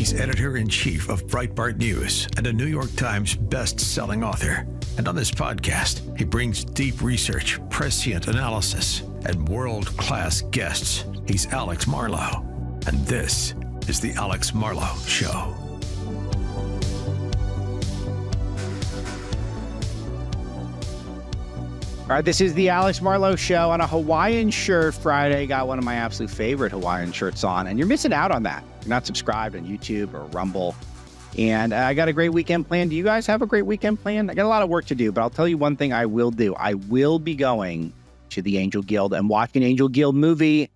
He's editor-in-chief of Breitbart News and a New York Times best-selling author. And on this podcast, he brings deep research, prescient analysis, and world-class guests. He's Alex Marlow, and this is The Alex Marlow Show. All right, this is the Alex Marlow Show on a Hawaiian shirt Friday. Got one of my absolute favorite Hawaiian shirts on, and you're missing out on that. You're not subscribed on YouTube or Rumble. And I got a great weekend planned. Do you guys have a great weekend planned? I got a lot of work to do, but I'll tell you one thing I will do. I will be going to the Angel Guild and watching an Angel Guild movie.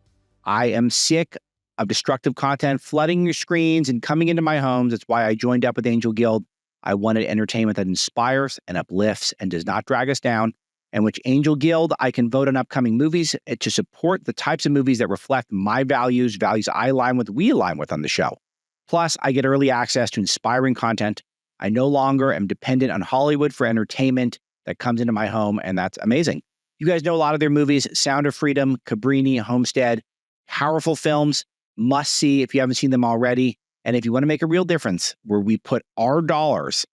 I am sick of destructive content flooding your screens and coming into my homes. That's why I joined up with Angel Guild. I wanted entertainment that inspires and uplifts and does not drag us down. And with Angel Guild, I can vote on upcoming movies to support the types of movies that reflect my values I align with, we align with on the show. Plus, I get early access to inspiring content. I no longer am dependent on Hollywood for entertainment that comes into my home, and that's amazing. You guys know a lot of their movies: Sound of Freedom, Cabrini, Homestead, powerful films, must see if you haven't seen them already. And if you want to make a real difference, where we put our dollars,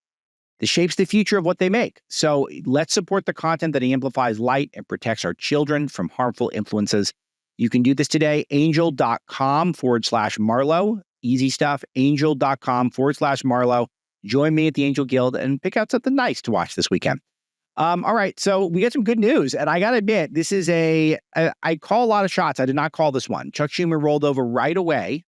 that shapes the future of what they make. So let's support the content that amplifies light and protects our children from harmful influences. You can do this today. Angel.com/Marlow. Easy stuff. Angel.com/Marlow. Join me at the Angel Guild and pick out something nice to watch this weekend. All right. So we got some good news. And I got to admit, this is I call a lot of shots. I did not call this one. Chuck Schumer rolled over right away.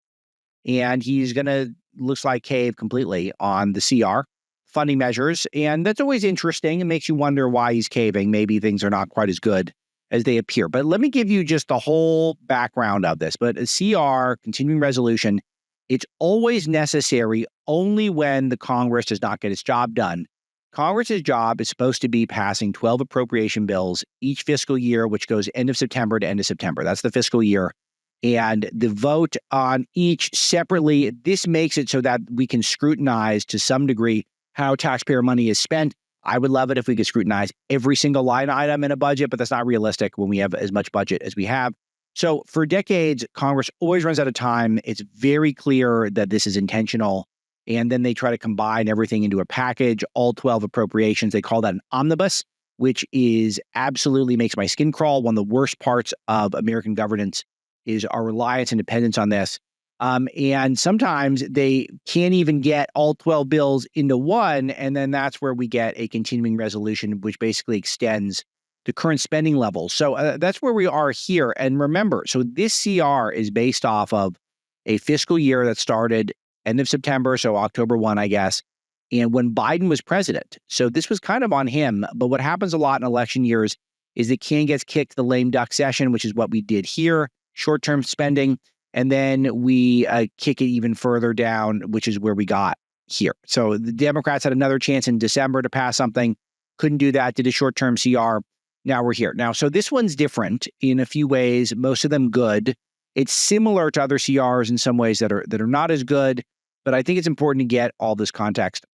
And he's going to, looks like, cave completely on the CR funding measures. And that's always interesting. It makes you wonder why he's caving. Maybe things are not quite as good as they appear. But let me give you just the whole background of this. But a CR, continuing resolution, it's always necessary only when the Congress does not get its job done. Congress's job is supposed to be passing 12 appropriation bills each fiscal year, which goes end of September to end of September. That's the fiscal year. And the vote on each separately, this makes it so that we can scrutinize to some degree how taxpayer money is spent. I would love it if we could scrutinize every single line item in a budget, but that's not realistic when we have as much budget as we have. So for decades, Congress always runs out of time. It's very clear that this is intentional. And then they try to combine everything into a package, all 12 appropriations. They call that an omnibus, which is absolutely makes my skin crawl. One of the worst parts of American governance is our reliance and dependence on this. And sometimes they can't even get all 12 bills into one. And then that's where we get a continuing resolution, which basically extends the current spending levels. So that's where we are here. And remember, so this CR is based off of a fiscal year that started end of September, so October 1, I guess, and when Biden was president. So this was kind of on him. But what happens a lot in election years is the can gets kicked to the lame duck session, which is what we did here, short-term spending. And then we kick it even further down, which is where we got here. So the Democrats had another chance in December to pass something, couldn't do that, did a short-term CR. Now we're here. Now, so this one's different in a few ways, most of them good. It's similar to other CRs in some ways that are not as good, but I think it's important to get all this context.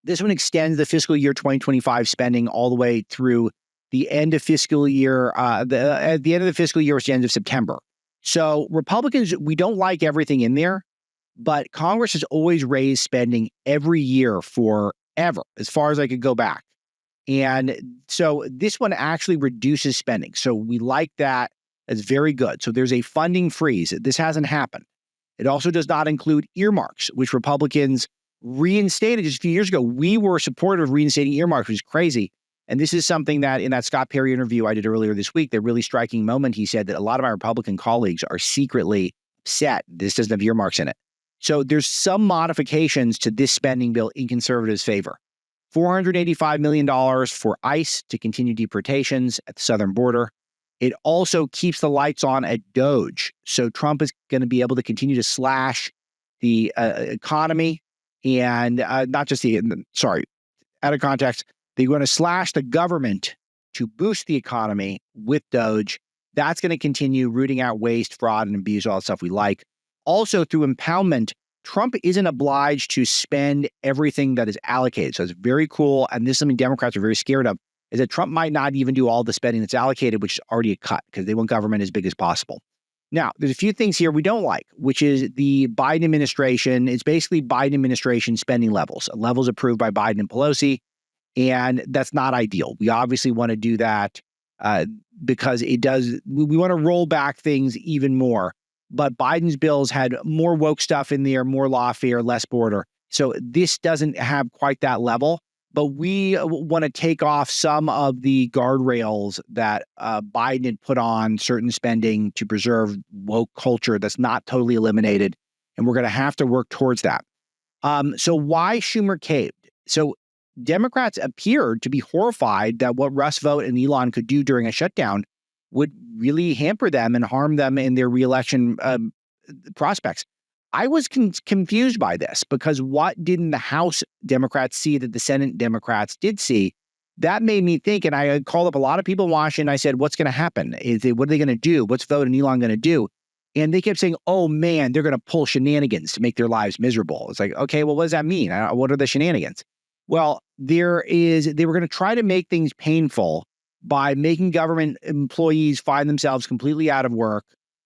This one extends the fiscal year 2025 spending all the way through the end of fiscal year, at the end of the fiscal year, which is the end of September. So Republicans, we don't like everything in there, but Congress has always raised spending every year forever, as far as I could go back. And so this one actually reduces spending. So we like that. It's very good. So there's a funding freeze. This hasn't happened. It also does not include earmarks, which Republicans reinstated just a few years ago. We were supportive of reinstating earmarks, which is crazy. And this is something that in that Scott Perry interview I did earlier this week, the really striking moment, he said that a lot of my Republican colleagues are secretly upset this doesn't have earmarks in it. So there's some modifications to this spending bill in conservatives' favor. $485 million for ICE to continue deportations at the southern border. It also keeps the lights on at DOGE. So Trump is going to be able to continue to slash the economy and not just the, sorry, out of context, they're going to slash the government to boost the economy with DOGE. That's going to continue rooting out waste, fraud, and abuse, all that stuff we like. Also, through impoundment, Trump isn't obliged to spend everything that is allocated. So it's very cool. And this is something Democrats are very scared of, is that Trump might not even do all the spending that's allocated, which is already a cut because they want government as big as possible. Now, there's a few things here we don't like, which is the Biden administration. It's basically Biden administration spending levels approved by Biden and Pelosi. And that's not ideal. We obviously want to do that because we want to roll back things even more. But Biden's bills had more woke stuff in there, more lawfare, less border. So this doesn't have quite that level. But we want to take off some of the guardrails that Biden had put on certain spending to preserve woke culture that's not totally eliminated. And we're going to have to work towards that. So why Schumer caved? So Democrats appeared to be horrified that what Russ Vought and Elon could do during a shutdown would really hamper them and harm them in their reelection prospects. I was confused by this because what didn't the House Democrats see that the Senate Democrats did see? That made me think, and I called up a lot of people in Washington. I said, what's going to happen? What are they going to do? What's Vought and Elon going to do? And they kept saying, oh, man, they're going to pull shenanigans to make their lives miserable. It's like, okay, well, what does that mean? What are the shenanigans? Well, they were going to try to make things painful by making government employees find themselves completely out of work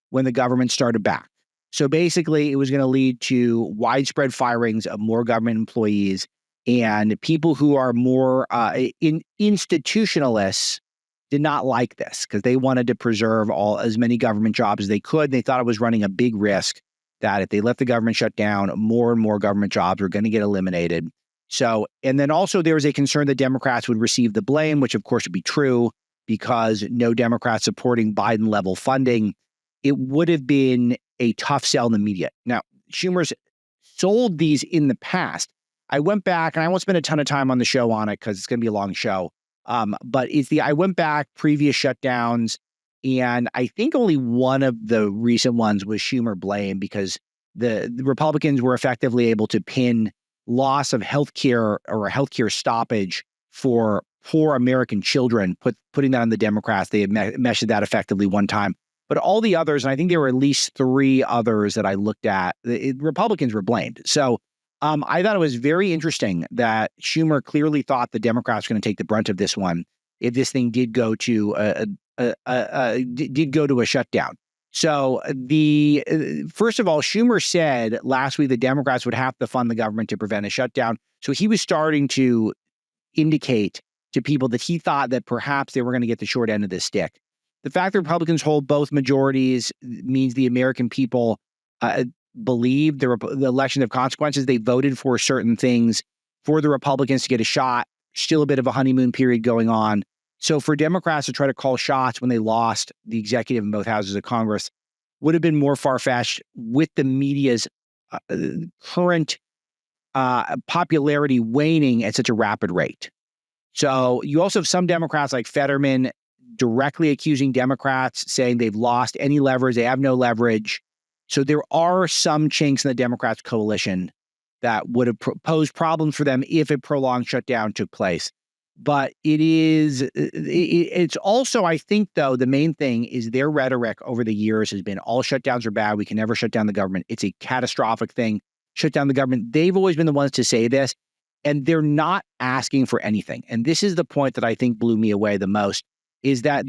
when the government started back. So basically, it was going to lead to widespread firings of more government employees, and people who are more institutionalists did not like this because they wanted to preserve as many government jobs as they could. They thought it was running a big risk that if they let the government shut down, more and more government jobs were going to get eliminated. So, and then also there was a concern that Democrats would receive the blame, which of course would be true because no Democrats supporting Biden level funding. It would have been a tough sell in the media. Now, Schumer's sold these in the past. I went back, and I won't spend a ton of time on the show on it because it's going to be a long show. But I went back previous shutdowns, and I think only one of the recent ones was Schumer blame because the Republicans were effectively able to pin loss of healthcare or healthcare stoppage for poor American children, putting that on the Democrats. They had meshed that effectively one time. But all the others, and I think there were at least 3 others that I looked at, Republicans were blamed. So I thought it was very interesting that Schumer clearly thought the Democrats were going to take the brunt of this one if this thing did go to a shutdown. So first of all, Schumer said last week the Democrats would have to fund the government to prevent a shutdown. So he was starting to indicate to people that he thought that perhaps they were going to get the short end of this stick. The fact that Republicans hold both majorities means the American people believe the election of consequences. They voted for certain things for the Republicans to get a shot. Still a bit of a honeymoon period going on. So for Democrats to try to call shots when they lost the executive in both houses of Congress would have been more far-fetched with the media's current popularity waning at such a rapid rate. So you also have some Democrats like Fetterman directly accusing Democrats, saying they've lost any leverage, they have no leverage. So there are some chinks in the Democrats' coalition that would have posed problems for them if a prolonged shutdown took place. But it's also, I think, though, the main thing is their rhetoric over the years has been all shutdowns are bad. We can never shut down the government. It's a catastrophic thing. Shut down the government. They've always been the ones to say this, and they're not asking for anything. And this is the point that I think blew me away the most, is that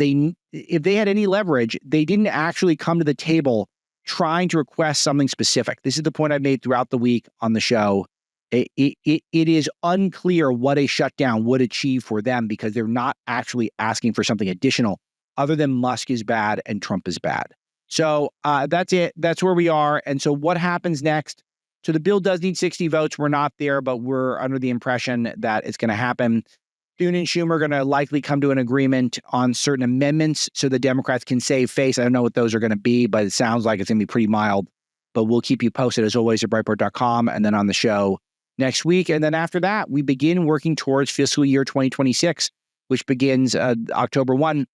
if they had any leverage, they didn't actually come to the table trying to request something specific. This is the point I made throughout the week on the show. It is unclear what a shutdown would achieve for them because they're not actually asking for something additional other than Musk is bad and Trump is bad. So that's it. That's where we are. And so what happens next? So the bill does need 60 votes. We're not there, but we're under the impression that it's going to happen. Thune and Schumer are going to likely come to an agreement on certain amendments so the Democrats can save face. I don't know what those are going to be, but it sounds like it's going to be pretty mild. But we'll keep you posted, as always, at Breitbart.com and then on the show next week. And then after that, we begin working towards fiscal year 2026, which begins October 1.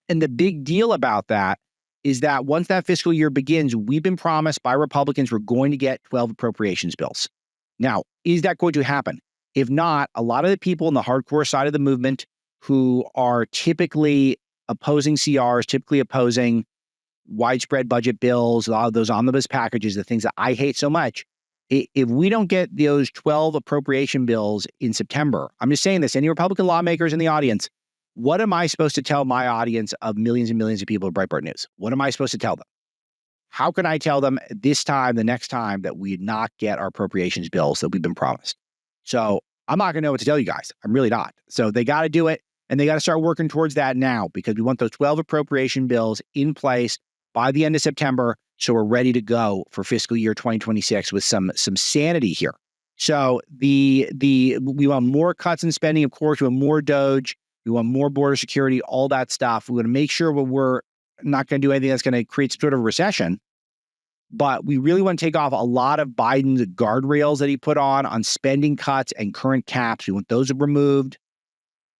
And the big deal about that is that once that fiscal year begins, we've been promised by Republicans we're going to get 12 appropriations bills. Now, is that going to happen? If not, a lot of the people in the hardcore side of the movement who are typically opposing CRs, typically opposing widespread budget bills, a lot of those omnibus packages, the things that I hate so much, if we don't get those 12 appropriation bills in September, I'm just saying this, any Republican lawmakers in the audience, what am I supposed to tell my audience of millions and millions of people at Breitbart News? What am I supposed to tell them? how can I tell them this time, the next time, that we not get our appropriations bills that we've been promised? So I'm not going to know what to tell you guys. I'm really not. So they got to do it, and they got to start working towards that now, because we want those 12 appropriation bills in place by the end of September, so we're ready to go for fiscal year 2026 with some sanity here. So we want more cuts in spending, of course. We want more DOGE. We want more border security, all that stuff. We want to make sure we're not going to do anything that's going to create some sort of recession. But we really want to take off a lot of Biden's guardrails that he put on spending cuts and current caps. We want those removed.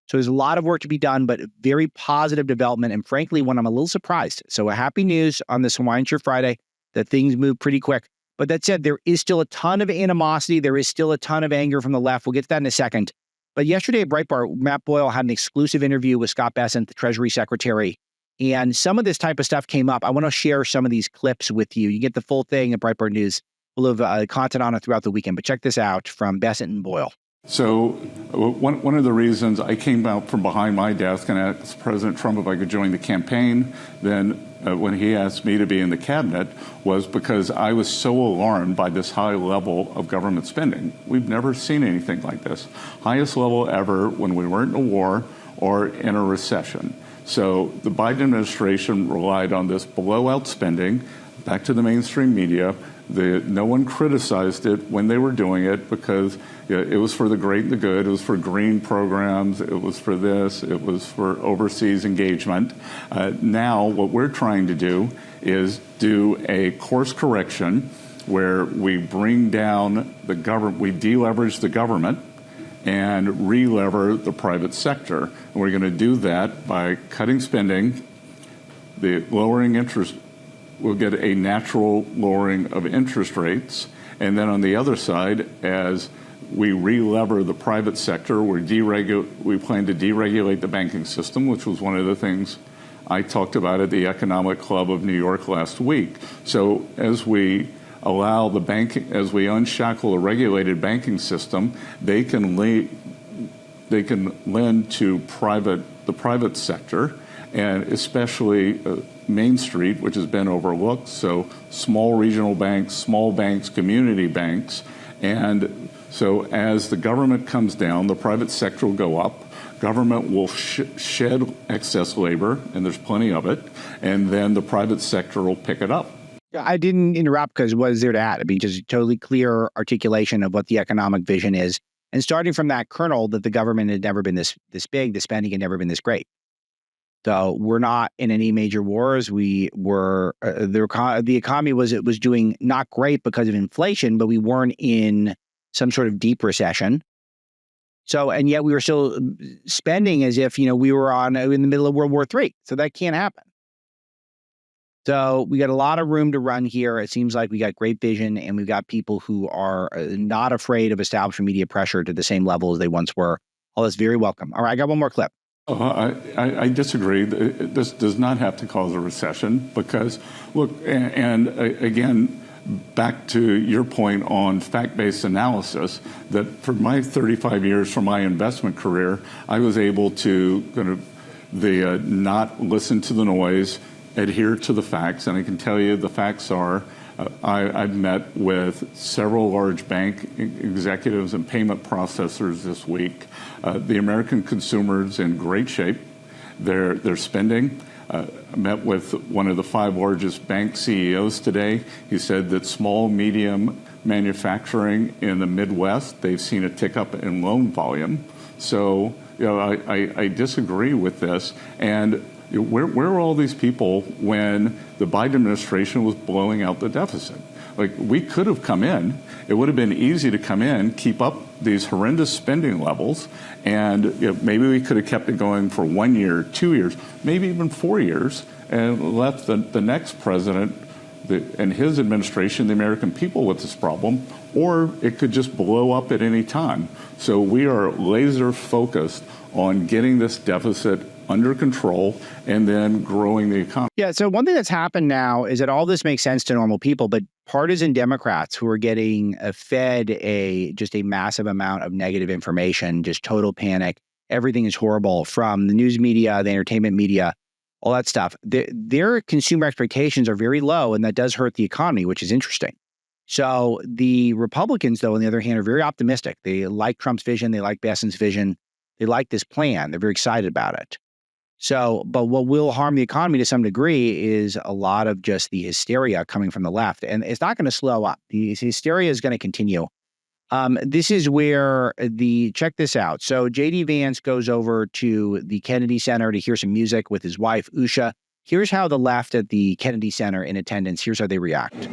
So there's a lot of work to be done, but very positive development. And frankly, one I'm a little surprised. So a happy news on this Hawaiian Shirt Friday that things move pretty quick. But that said, there is still a ton of animosity. There is still a ton of anger from the left. We'll get to that in a second. But yesterday at Breitbart, Matt Boyle had an exclusive interview with Scott Bessent, the Treasury Secretary. And some of this type of stuff came up. I want to share some of these clips with you. You get the full thing at Breitbart News. We'll have content on it throughout the weekend. But check this out from Bessent and Boyle. So one of the reasons I came out from behind my desk and asked President Trump if I could join the campaign then when he asked me to be in the cabinet was because I was so alarmed by this high level of government spending. We've never seen anything like this. Highest level ever when we weren't in a war or in a recession. So the Biden administration relied on this blowout spending back to the mainstream media. No one criticized it when they were doing it because it was for the great and the good. It was for green programs. It was for this. It was for overseas engagement. Now what we're trying to do is do a course correction where we bring down the government, we deleverage the government and re-lever the private sector. And we're going to do that by cutting spending, the lowering interest. We'll get a natural lowering of interest rates. And then on the other side, as we re-lever the private sector, we plan to deregulate the banking system, which was one of the things I talked about at the Economic Club of New York last week. So as we allow as we unshackle a regulated banking system, they can lend to the private sector, and especially Main Street, which has been overlooked. So small regional banks, small banks, community banks. And so as the government comes down, the private sector will go up. Government will shed excess labor, and there's plenty of it. And then the private sector will pick it up. I didn't interrupt because what is there to add? I mean, just totally clear articulation of what the economic vision is. And starting from that kernel that the government had never been this big, the spending had never been this great. So we're not in any major wars. We were the economy was doing not great because of inflation, but we weren't in some sort of deep recession. So and yet we were still spending as if we were in the middle of World War III. So that can't happen. So we got a lot of room to run here. It seems like we got great vision, and we've got people who are not afraid of establishment media pressure to the same level as they once were. All that's very welcome. All right, I got one more clip. I disagree. This does not have to cause a recession because, look, and again, back to your point on fact-based analysis, that for my 35 years from my investment career, I was able to not listen to the noise, adhere to the facts, and I can tell you the facts are I've met with several large bank executives and payment processors this week. The American consumer's in great shape. They're spending. I met with one of the 5 largest bank CEOs today. He said that small, medium manufacturing in the Midwest, they've seen a tick up in loan volume. So, I disagree with this. And where are all these people when the Biden administration was blowing out the deficit? Like, we could have come in. It would have been easy to come in, keep up these horrendous spending levels, and maybe we could have kept it going for 1 year, 2 years, maybe even 4 years, and left the next president and his administration, the American people, with this problem, or it could just blow up at any time. So we are laser focused on getting this deficit under control and then growing the economy. Yeah, so one thing that's happened now is that all this makes sense to normal people, but partisan Democrats who are getting fed just a massive amount of negative information, just total panic, everything is horrible from the news media, the entertainment media, all that stuff. Their consumer expectations are very low, and that does hurt the economy, which is interesting. So the Republicans, though, on the other hand, are very optimistic. They like Trump's vision. They like Besson's vision. They like this plan. They're very excited about it. So, but what will harm the economy to some degree is a lot of just the hysteria coming from the left, and it's not going to slow up. The hysteria is going to continue. This is where check this out. So J.D. Vance goes over to the Kennedy Center to hear some music with his wife, Usha. Here's how the left at the Kennedy Center in attendance, here's how they react.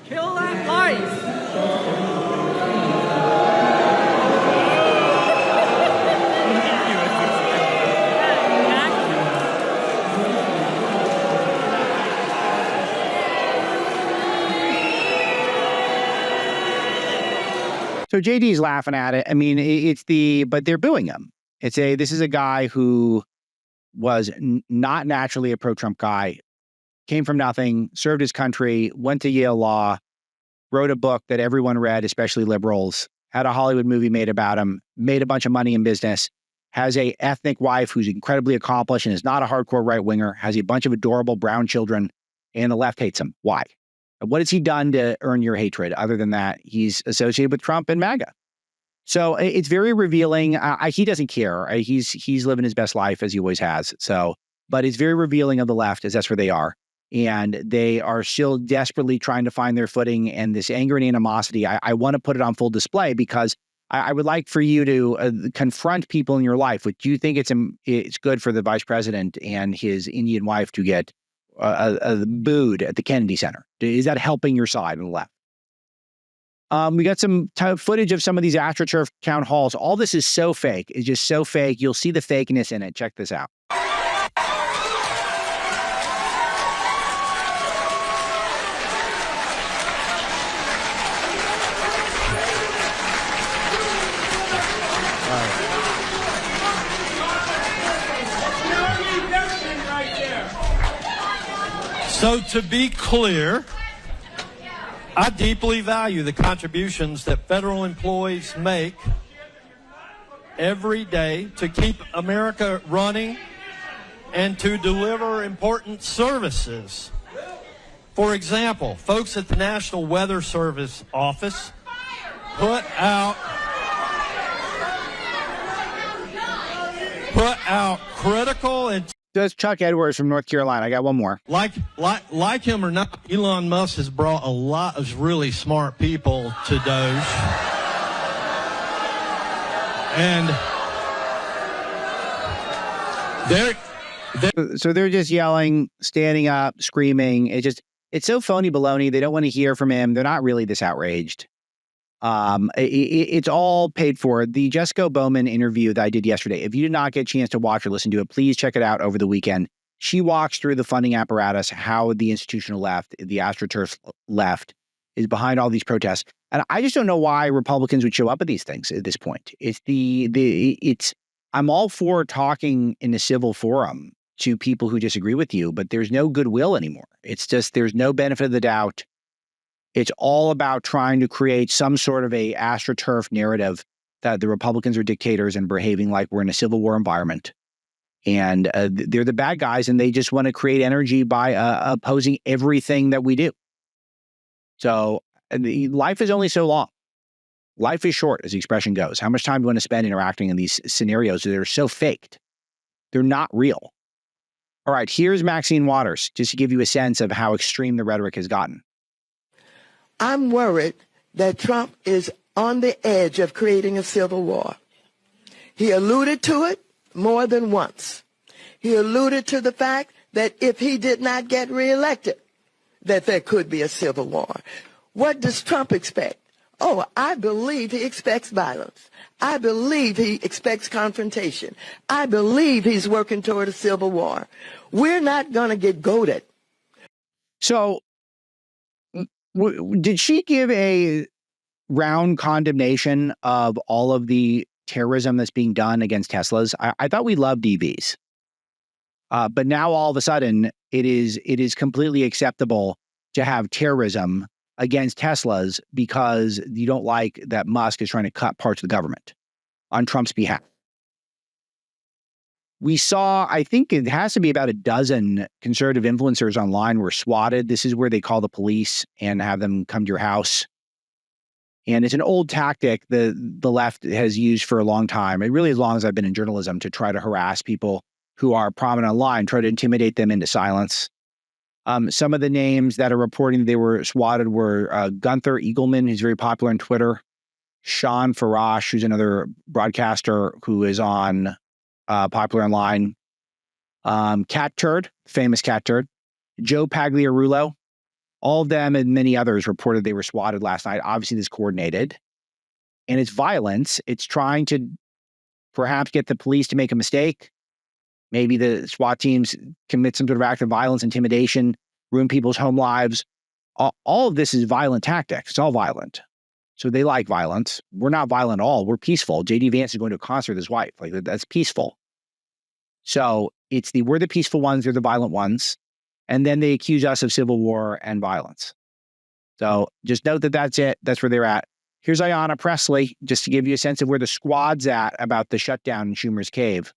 Kill that life! So JD's laughing at it. I mean, but they're booing him. This is a guy who was not naturally a pro-Trump guy, came from nothing, served his country, went to Yale Law, wrote a book that everyone read, especially liberals, had a Hollywood movie made about him, made a bunch of money in business, has a ethnic wife who's incredibly accomplished and is not a hardcore right-winger, has a bunch of adorable brown children, and the left hates him. Why? What has he done to earn your hatred other than that he's associated with Trump and MAGA? So it's very revealing. He doesn't care. He's living his best life as he always has. So, but it's very revealing of the left, as that's where they are. And they are still desperately trying to find their footing. And this anger and animosity, I want to put it on full display because I would like for you to confront people in your life. Would you think it's good for the vice president and his Indian wife to get booed at the Kennedy Center? Is that helping your side on the left? We got some footage of some of these Astroturf town halls. All this is so fake. It's just so fake. You'll see the fakeness in it. Check this out. So to be clear, I deeply value the contributions that federal employees make every day to keep America running and to deliver important services. For example, folks at the National Weather Service office put out critical and That's Chuck Edwards from North Carolina. I got one more. Like him or not, Elon Musk has brought a lot of really smart people to Doge. And they're just yelling, standing up, screaming. It's so phony baloney. They don't want to hear from him. They're not really this outraged. It's all paid for. The Jessica Bowman interview that I did yesterday, if you did not get a chance to watch or listen to it, please check it out over the weekend. She walks through the funding apparatus, how the institutional left, the AstroTurf left, is behind all these protests. And I just don't know why Republicans would show up at these things at this point. I'm all for talking in a civil forum to people who disagree with you, but there's no goodwill anymore. It's just, there's no benefit of the doubt. It's all about trying to create some sort of a AstroTurf narrative that the Republicans are dictators and behaving like we're in a civil war environment. And they're the bad guys, and they just want to create energy by opposing everything that we do. So life is only so long. Life is short, as the expression goes. How much time do you want to spend interacting in these scenarios that are so faked? They're not real. All right, here's Maxine Waters, just to give you a sense of how extreme the rhetoric has gotten. I'm worried that Trump is on the edge of creating a civil war. He alluded to it more than once. He alluded to the fact that if he did not get reelected, that there could be a civil war. What does Trump expect? Oh, I believe he expects violence. I believe he expects confrontation. I believe he's working toward a civil war. We're not going to get goaded. So, did she give a round condemnation of all of the terrorism that's being done against Teslas? I thought we loved EVs. But now all of a sudden, it is completely acceptable to have terrorism against Teslas because you don't like that Musk is trying to cut parts of the government. on Trump's behalf. We saw, I think it has to be about a dozen conservative influencers online were swatted. This is where they call the police and have them come to your house. And it's an old tactic that the left has used for a long time, and really as long as I've been in journalism, to try to harass people who are prominent online, try to intimidate them into silence. Some of the names that are reporting they were swatted were Gunther Eagleman, who's very popular on Twitter, Sean Farash, who's another broadcaster who is on popular online, Cat Turd, famous Cat Turd, Joe Pagliarulo. All of them and many others reported they were swatted last night. Obviously, this is coordinated. And it's violence. It's trying to perhaps get the police to make a mistake. Maybe the SWAT teams commit some sort of act of violence, intimidation, ruin people's home lives. All of this is violent tactics. It's all violent. So they like violence. We're not violent at all. We're peaceful. J.D. Vance is going to a concert with his wife. Like, that's peaceful. So we're the peaceful ones. They're the violent ones. And then they accuse us of civil war and violence. So just note that that's it. That's where they're at. Here's Ayanna Presley, just to give you a sense of where the squad's at about the shutdown in Schumer's cave.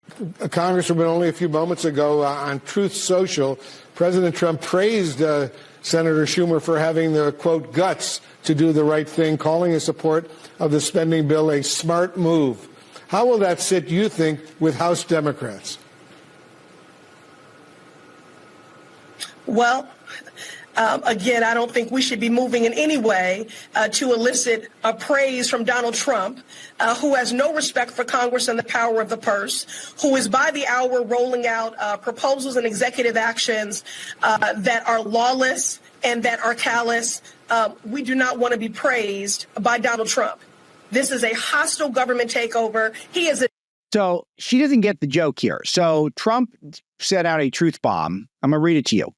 Congresswoman, only a few moments ago on Truth Social, President Trump praised Senator Schumer for having the, quote, guts to do the right thing, calling his support of the spending bill a smart move. How will that sit, you think, with House Democrats? Well, again, I don't think we should be moving in any way to elicit praise from Donald Trump, who has no respect for Congress and the power of the purse, who is by the hour rolling out proposals and executive actions that are lawless and that are callous. We do not want to be praised by Donald Trump. This is a hostile government takeover. He is a So she doesn't get the joke here. So Trump set out a truth bomb. I'm going to read it to you.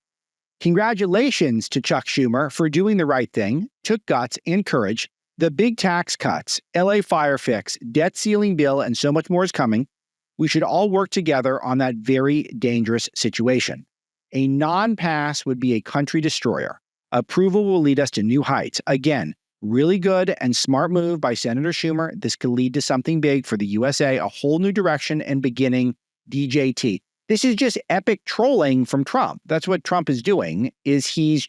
Congratulations to Chuck Schumer for doing the right thing, took guts and courage. The big tax cuts, LA fire fix, debt ceiling bill, and so much more is coming. We should all work together on that very dangerous situation. A non-pass would be a country destroyer. Approval will lead us to new heights. Again, really good and smart move by Senator Schumer. This could lead to something big for the USA, a whole new direction and beginning DJT. This is just epic trolling from Trump. That's what Trump is doing, is he's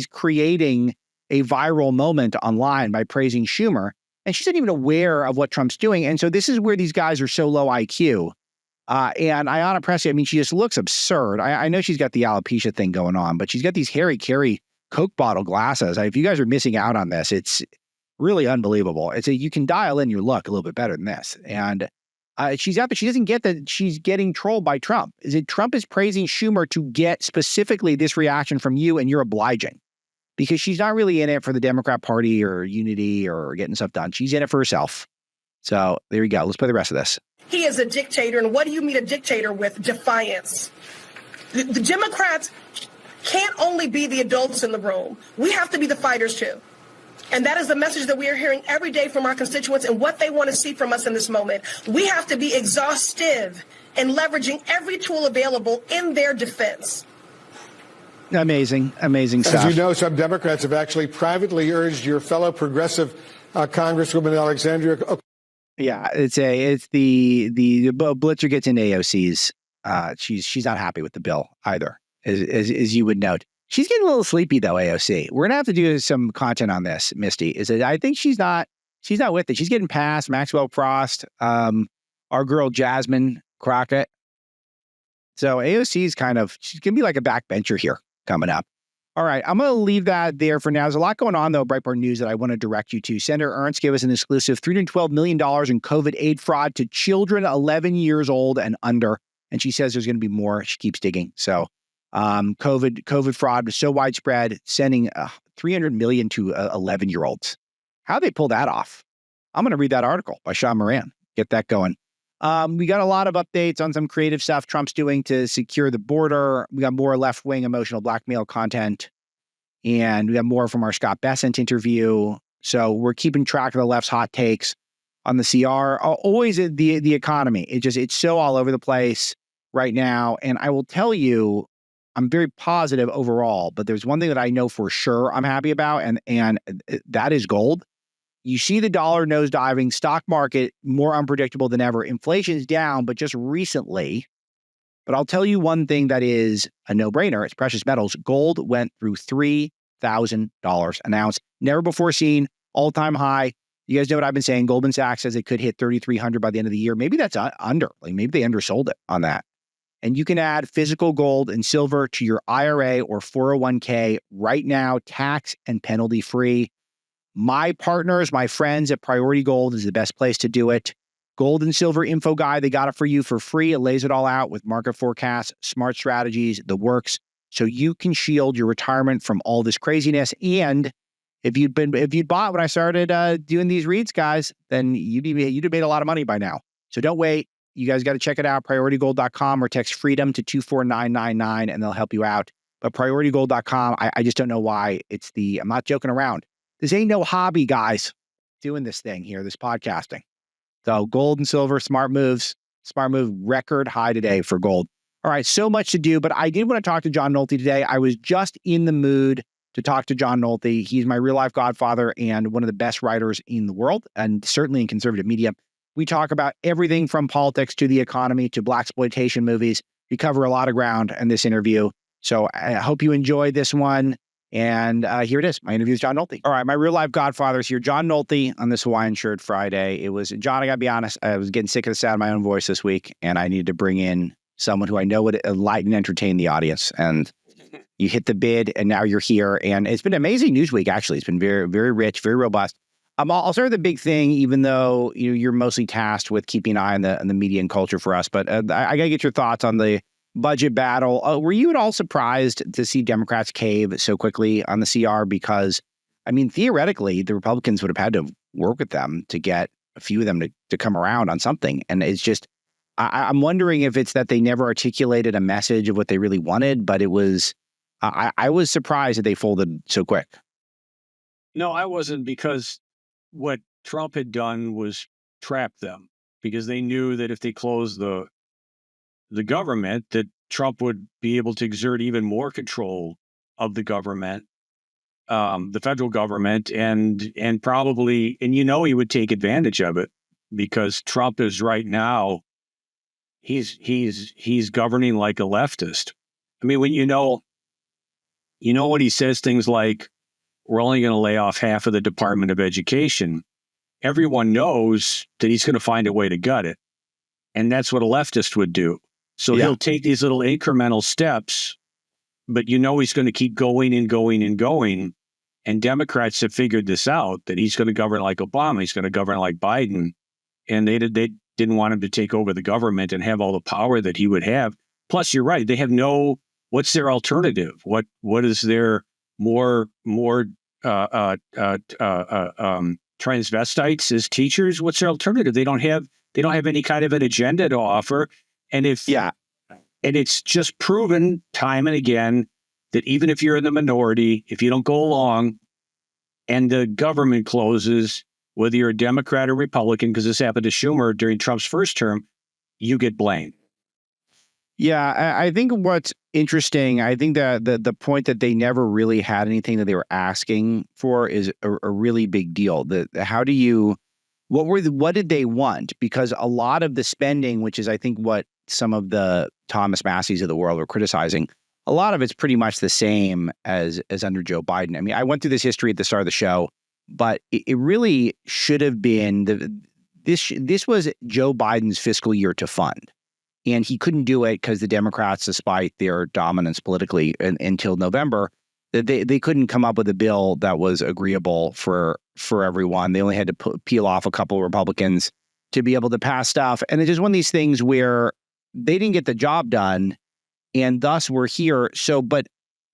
creating a viral moment online by praising Schumer. And she's not even aware of what Trump's doing. And so this is where these guys are so low IQ. And Ayanna Presley, I mean, she just looks absurd. I know she's got the alopecia thing going on, but she's got these Harry Carey Coke bottle glasses. If you guys are missing out on this, it's really unbelievable. You can dial in your look a little bit better than this. And she's out there. She doesn't get that she's getting trolled by Trump. Trump is praising Schumer to get specifically this reaction from you, and you're obliging. Because she's not really in it for the Democrat Party or unity or getting stuff done. She's in it for herself. So there you go. Let's play the rest of this. He is a dictator. And what do you mean a dictator with? Defiance. The Democrats can't only be the adults in the room. We have to be the fighters too. And that is the message that we are hearing every day from our constituents and what they want to see from us in this moment. We have to be exhaustive in leveraging every tool available in their defense. Amazing stuff. As you know, some Democrats have actually privately urged your fellow progressive Congresswoman Alexandria. Yeah, it's the Blitzer gets into AOC's. She's not happy with the bill either, as you would note. She's getting a little sleepy though, AOC. We're gonna have to do some content on this, Misty. I think she's not with it. She's getting past Maxwell Frost, our girl Jasmine Crockett. So AOC is she's gonna be like a backbencher here coming up. All right, I'm gonna leave that there for now. There's a lot going on though, Breitbart News, that I want to direct you to. Senator Ernst gave us an exclusive $312 million in COVID aid fraud to children 11 years old and under. And she says there's going to be more. She keeps digging. So COVID fraud was so widespread, sending $300 million to 11-year-olds. How they pull that off? I'm going to read that article by Sean Moran. Get that going. We got a lot of updates on some creative stuff Trump's doing to secure the border. We got more left-wing emotional blackmail content. And we got more from our Scott Bessent interview. So we're keeping track of the left's hot takes on the CR. Always the economy. It's so all over the place right now. And I will tell you, I'm very positive overall, but there's one thing that I know for sure I'm happy about, and that is gold. You see the dollar nosediving, stock market more unpredictable than ever. Inflation's down, but just recently. But I'll tell you one thing that is a no-brainer. It's precious metals. Gold went through $3,000 an ounce. Never before seen, all-time high. You guys know what I've been saying. Goldman Sachs says it could hit 3,300 by the end of the year. Maybe that's under. Like maybe they undersold it on that. And you can add physical gold and silver to your IRA or 401k right now, tax and penalty free. My partners, my friends at Priority Gold is the best place to do it. Gold and silver info guide, they got it for you for free. It lays it all out with market forecasts, smart strategies, the works, so you can shield your retirement from all this craziness. And if you'd bought when I started doing these reads, guys, then you'd have made a lot of money by now. So don't wait. You guys got to check it out, prioritygold.com, or text freedom to 24999 and they'll help you out. But prioritygold.com, I just don't know why. I'm not joking around. This ain't no hobby, guys, doing this thing here, this podcasting. So gold and silver, smart move, record high today for gold. All right, so much to do, but I did want to talk to John Nolte today. I was just in the mood to talk to John Nolte. He's my real life godfather and one of the best writers in the world, and certainly in conservative media. We talk about everything from politics to the economy to Blaxploitation movies. We cover a lot of ground in this interview. So I hope you enjoyed this one. And here it is, my interview with John Nolte. All right, my real life godfather's here. John Nolte on this Hawaiian Shirt Friday. John, I got to be honest, I was getting sick of the sound of my own voice this week, and I needed to bring in someone who I know would enlighten and entertain the audience. And you hit the bid, and now you're here. And it's been an amazing news week, actually. It's been very, very rich, very robust. I'll start with the big thing, even though you're mostly tasked with keeping an eye on the media and culture for us. But I got to get your thoughts on the budget battle. Were you at all surprised to see Democrats cave so quickly on the CR? Because, I mean, theoretically, the Republicans would have had to work with them to get a few of them to come around on something. And it's just, I'm wondering if it's that they never articulated a message of what they really wanted, but it was, I was surprised that they folded so quick. No, I wasn't, because what Trump had done was trap them, because they knew that if they closed the government, that Trump would be able to exert even more control of the government, the federal government, and probably, and he would take advantage of it, because Trump is right now, he's governing like a leftist. I mean, when when he says things like, we're only going to lay off half of the Department of Education, everyone knows that he's going to find a way to gut it. And that's what a leftist would do. So he'll take these little incremental steps, but he's going to keep going and going and going. And Democrats have figured this out, that he's going to govern like Obama. He's going to govern like Biden. And they didn't want him to take over the government and have all the power that he would have. Plus, you're right. They have what's their alternative? What is their more transvestites as teachers? What's their alternative? They don't have any kind of an agenda to offer. And and it's just proven time and again that even if you're in the minority, if you don't go along and the government closes, whether you're a Democrat or Republican, because this happened to Schumer during Trump's first term, you get blamed. Yeah, I think what's interesting, I think that the point that they never really had anything that they were asking for is a really big deal. What did they want? Because a lot of the spending, which is I think what some of the Thomas Masseys of the world were criticizing, a lot of it's pretty much the same as under Joe Biden. I mean, I went through this history at the start of the show, but it really should have been this was Joe Biden's fiscal year to fund. And he couldn't do it because the Democrats, despite their dominance politically until November, they couldn't come up with a bill that was agreeable for everyone. They only had to peel off a couple of Republicans to be able to pass stuff. And it's just one of these things where they didn't get the job done, and thus we're here. So, but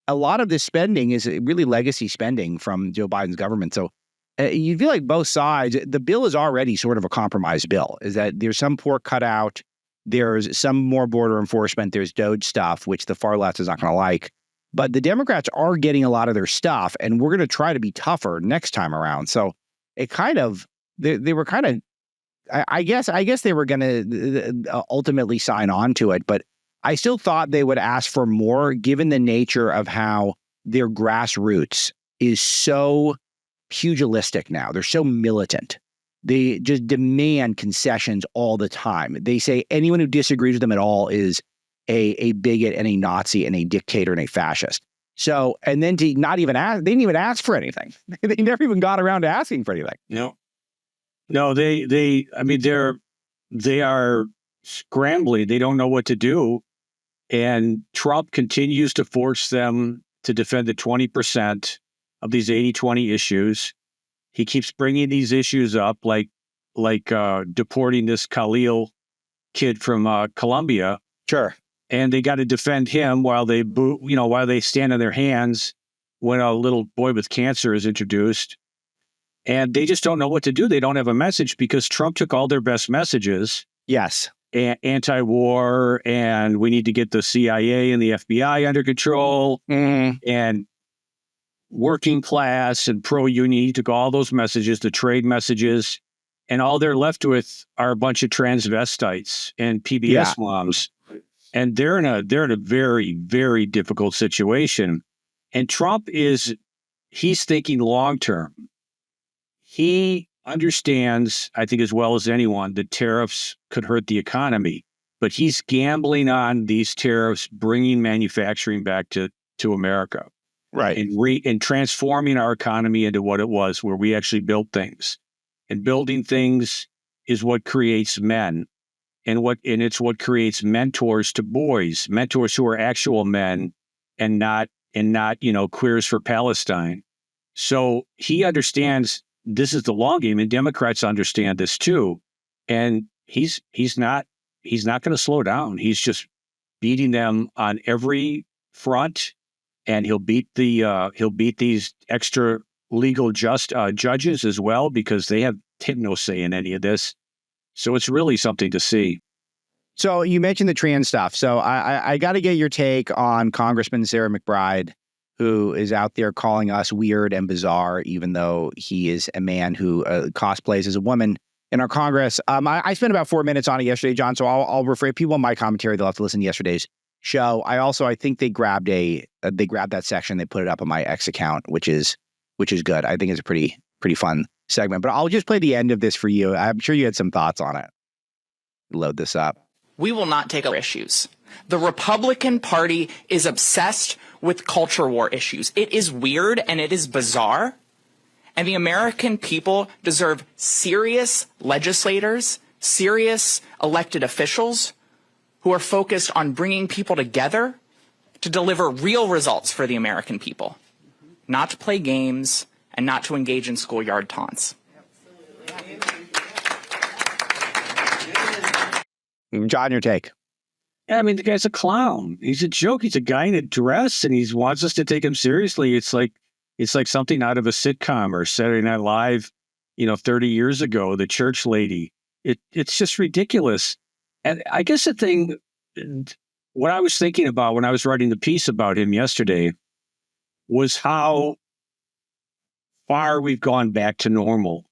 a lot of this spending is really legacy spending from Joe Biden's government. So you feel like both sides, the bill is already sort of a compromise bill, is that there's some pork cut out. There's some more border enforcement. There's DOJ stuff, which the far left is not going to like. But the Democrats are getting a lot of their stuff, and we're going to try to be tougher next time around. So it kind of, they were kind of, I guess they were going to ultimately sign on to it. But I still thought they would ask for more, given the nature of how their grassroots is so pugilistic now. They're so militant. They just demand concessions all the time. They say anyone who disagrees with them at all is a bigot and a Nazi and a dictator and a fascist. So, and then to not even ask, they didn't even ask for anything. They never even got around to asking for anything. No, they are scrambling. They don't know what to do. And Trump continues to force them to defend the 20% of these 80-20 issues. He keeps bringing these issues up, like deporting this Khalil kid from Colombia. Sure. And they got to defend him while they while they stand on their hands when a little boy with cancer is introduced. And they just don't know what to do. They don't have a message because Trump took all their best messages. Yes. Anti-war, and we need to get the CIA and the FBI under control, and working class and pro-union. He took all those messages, the trade messages, and all they're left with are a bunch of transvestites and PBS moms. And they're in a very, very difficult situation. And Trump he's thinking long-term. He understands, I think as well as anyone, that tariffs could hurt the economy, but he's gambling on these tariffs bringing manufacturing back to America. Right. And transforming our economy into what it was, where we actually built things. And building things is what creates men. And it's what creates mentors to boys, mentors who are actual men and not queers for Palestine. So he understands this is the long game, and Democrats understand this too. And he's not going to slow down. He's just beating them on every front, and he'll beat these extra legal judges as well, because they have no say in any of this. So it's really something to see. So you mentioned the trans stuff. So I got to get your take on Congressman Sarah McBride, who is out there calling us weird and bizarre, even though he is a man who cosplays as a woman in our Congress. I spent about 4 minutes on it yesterday, John, so I'll refer people in my commentary. They'll have to listen to yesterday's show. I think they grabbed that section, they put it up on my X account, which is good. I think it's a pretty fun segment, but I'll just play the end of this for you. I'm sure you had some thoughts on it. Load this up. We will not take our issues. The Republican Party is obsessed with culture war issues. It is weird and it is bizarre. And the American people deserve serious legislators, serious elected officials who are focused on bringing people together to deliver real results for the American people, not to play games and not to engage in schoolyard taunts. John, your take. I mean, the guy's a clown. He's a joke. He's a guy in a dress, and he wants us to take him seriously. It's like something out of a sitcom or Saturday Night Live, 30 years ago, the church lady. It's just ridiculous. And I guess the thing, what I was thinking about when I was writing the piece about him yesterday was how far we've gone back to normal.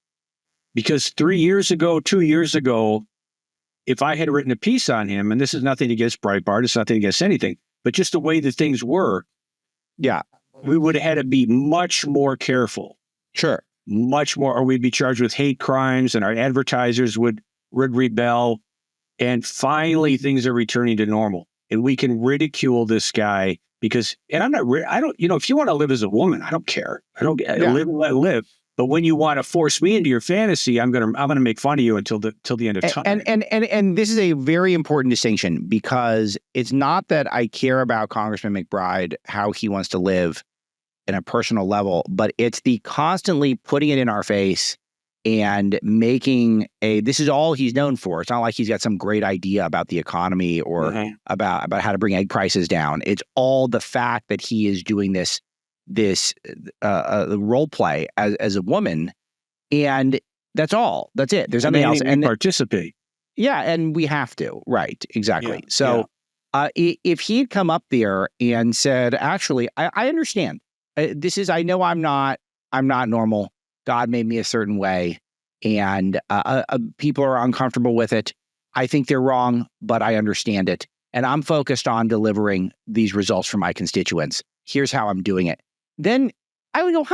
Because 3 years ago, 2 years ago, if I had written a piece on him, and this is nothing against Breitbart, it's nothing against anything, but just the way that things were, we would have had to be much more careful. Sure. Much more, or we'd be charged with hate crimes, and our advertisers would rebel. And finally, things are returning to normal. And we can ridicule this guy because, and if you want to live as a woman, I don't care. Live and let live. But when you want to force me into your fantasy, I'm gonna make fun of you until the end of time. And this is a very important distinction, because it's not that I care about Congressman McBride, how he wants to live in a personal level, but it's the constantly putting it in our face and making this is all he's known for. It's not like he's got some great idea about the economy or about how to bring egg prices down. It's all the fact that he is doing this role play as a woman, and that's all. That's it. There's nothing else. And participate. Yeah, and we have to. Right. Exactly. So if he'd come up there and said, actually, I understand. I know I'm not normal. God made me a certain way, and people are uncomfortable with it. I think they're wrong, but I understand it. And I'm focused on delivering these results for my constituents. Here's how I'm doing it. Then I would go,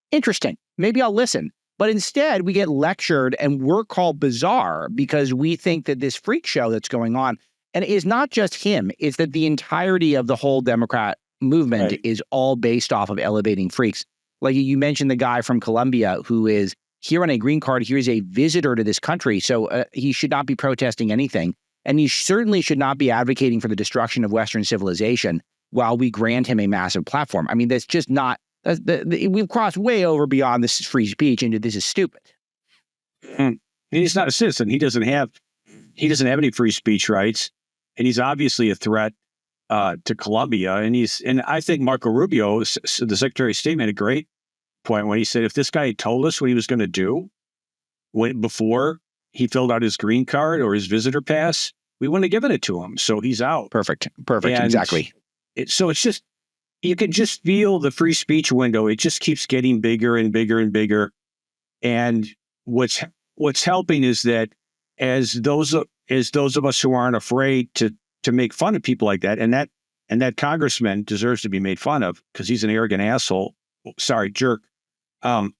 interesting. maybe I'll listen. But instead, we get lectured and we're called bizarre because we think that this freak show that's going on, and it is not just him, it's that the entirety of the whole Democrat movement is all based off of elevating freaks. Like you mentioned the guy from Colombia who is here on a green card. Here is a visitor to this country. So he should not be protesting anything. And he certainly should not be advocating for the destruction of Western civilization while we grant him a massive platform. I mean, that's just not, we've crossed way over beyond this is free speech into this is stupid. And he's not a citizen. He doesn't have any free speech rights. And he's obviously a threat to Colombia. And I think Marco Rubio, the Secretary of State, made a great point when he said, if this guy had told us what he was going to do before he filled out his green card or his visitor pass, we wouldn't have given it to him. So he's out. Perfect. And Exactly. So it's just, you can just feel the free speech window. It just keeps getting bigger and bigger and bigger. And what's helping is that as those of us who aren't afraid to make fun of people like that, and that congressman deserves to be made fun of because he's an arrogant asshole. Sorry, jerk. And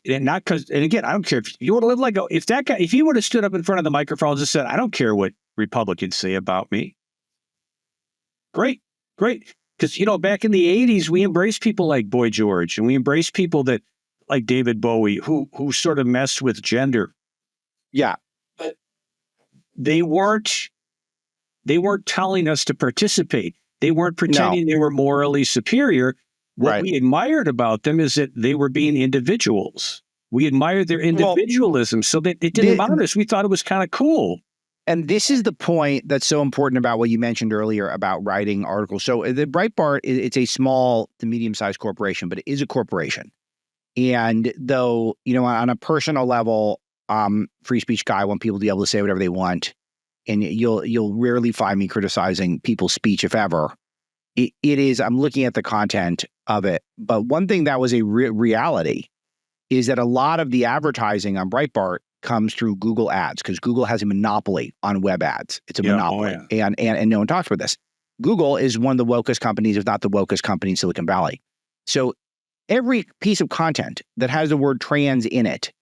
not because, and again, I don't care if you want to live like, if he would have stood up in front of the microphone and said, I don't care what Republicans say about me. Great. Because, back in the 80s, we embraced people like Boy George, and we embraced people that like David Bowie, who sort of messed with gender. Yeah. But they weren't telling us to participate. They weren't pretending they were morally superior. What we admired about them is that they were being individuals. We admired their individualism, so that it didn't bother us. We thought it was kind of cool. And this is the point that's so important about what you mentioned earlier about writing articles. So the Breitbart, it's a small to medium-sized corporation, but it is a corporation. And though, on a personal level, free speech guy, I want people to be able to say whatever they want. And you'll rarely find me criticizing people's speech, if ever. It is, I'm looking at the content of it. But one thing that was a reality is that a lot of the advertising on Breitbart comes through Google ads because Google has a monopoly on web ads. It's a monopoly. And no one talks about this. Google is one of the wokest companies, if not the wokest company in Silicon Valley. So every piece of content that has the word trans in it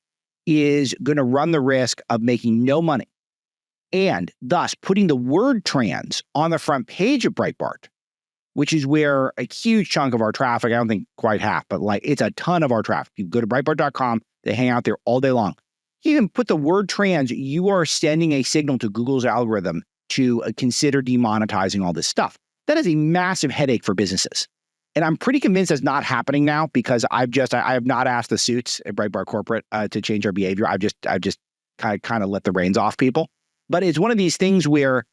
is going to run the risk of making no money. And thus putting the word trans on the front page of Breitbart, which is where a huge chunk of our traffic, I don't think quite half, but it's a ton of our traffic. You go to Breitbart.com, they hang out there all day long. You even put the word trans, you are sending a signal to Google's algorithm to consider demonetizing all this stuff. That is a massive headache for businesses. And I'm pretty convinced that's not happening now because I have not asked the suits at Breitbart Corporate to change our behavior. I've just kind of let the reins off people. But it's one of these things where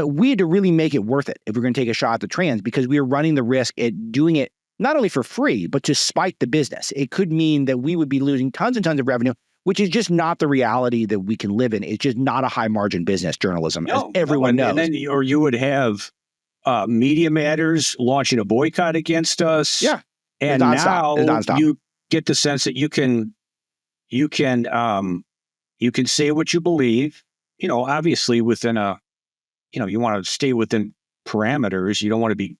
we had to really make it worth it if we're going to take a shot at the trans because we are running the risk at doing it not only for free, but to spite the business. It could mean that we would be losing tons and tons of revenue, which is just not the reality that we can live in. It's just not a high margin business, journalism, as everyone knows. Or you would have Media Matters launching a boycott against us. Yeah. And now you get the sense that you can say what you believe, obviously within you want to stay within parameters. You don't want to be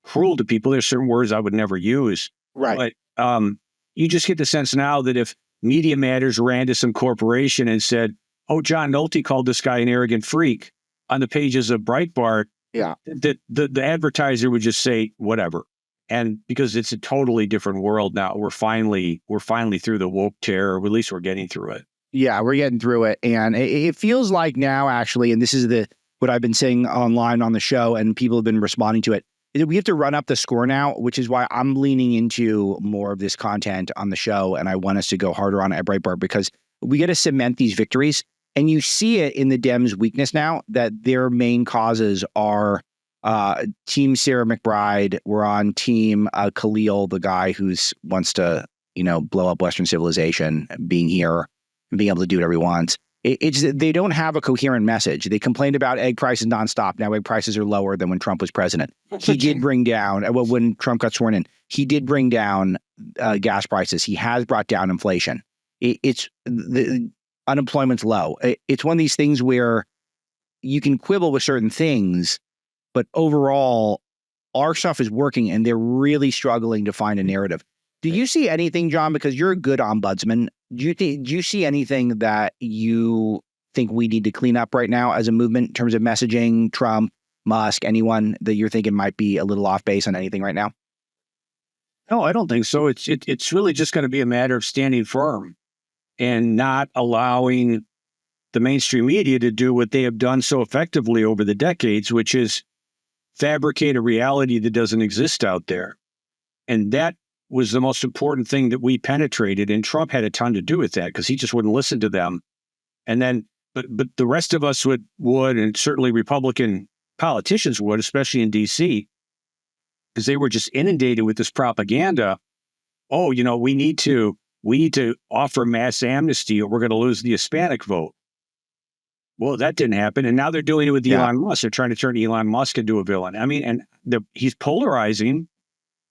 cruel to people. There's certain words I would never use. Right. But you just get the sense now that if Media Matters ran to some corporation and said, oh, John Nolte called this guy an arrogant freak on the pages of Breitbart, that the advertiser would just say whatever. And because it's a totally different world now, we're finally through the woke terror, or at least we're getting through it. Yeah, we're getting through it. And it feels like now, actually, and this is what I've been saying online on the show, and people have been responding to it, is that we have to run up the score now, which is why I'm leaning into more of this content on the show. And I want us to go harder on it at Breitbart because we got to cement these victories. And you see it in the Dems' weakness now that their main causes are Team Sarah McBride. We're on Team Khalil, the guy who's wants to, blow up Western civilization, being here and being able to do whatever he wants. It's they don't have a coherent message. They complained about egg prices nonstop. Now egg prices are lower than when Trump was president. He did bring down, when Trump got sworn in, he did bring down gas prices. He has brought down inflation. The unemployment's low. It's one of these things where you can quibble with certain things, but overall, our stuff is working and they're really struggling to find a narrative. Do you see anything, John, because you're a good ombudsman, do you see anything that you think we need to clean up right now as a movement in terms of messaging, Trump, Musk, anyone that you're thinking might be a little off base on anything right now? No, I don't think so. It's really just going to be a matter of standing firm and not allowing the mainstream media to do what they have done so effectively over the decades, which is fabricate a reality that doesn't exist out there. And that was the most important thing that we penetrated. And Trump had a ton to do with that because he just wouldn't listen to them. And then, but the rest of us would, and certainly Republican politicians would, especially in DC, because they were just inundated with this propaganda. Oh, we need to offer mass amnesty or we're going to lose the Hispanic vote. Well, that didn't happen. And now they're doing it with Elon Musk. They're trying to turn Elon Musk into a villain. I mean, and he's polarizing,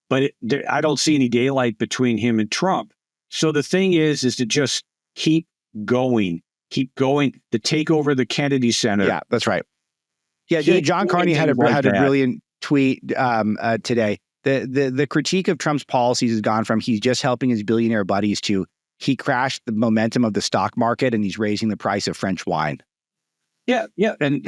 but I don't see any daylight between him and Trump. So the thing is to just keep going, to take over the Kennedy Center. Yeah, that's right. Yeah, John Carney had a brilliant tweet today. The critique of Trump's policies has gone from he's just helping his billionaire buddies to he crashed the momentum of the stock market and he's raising the price of French wine. Yeah. And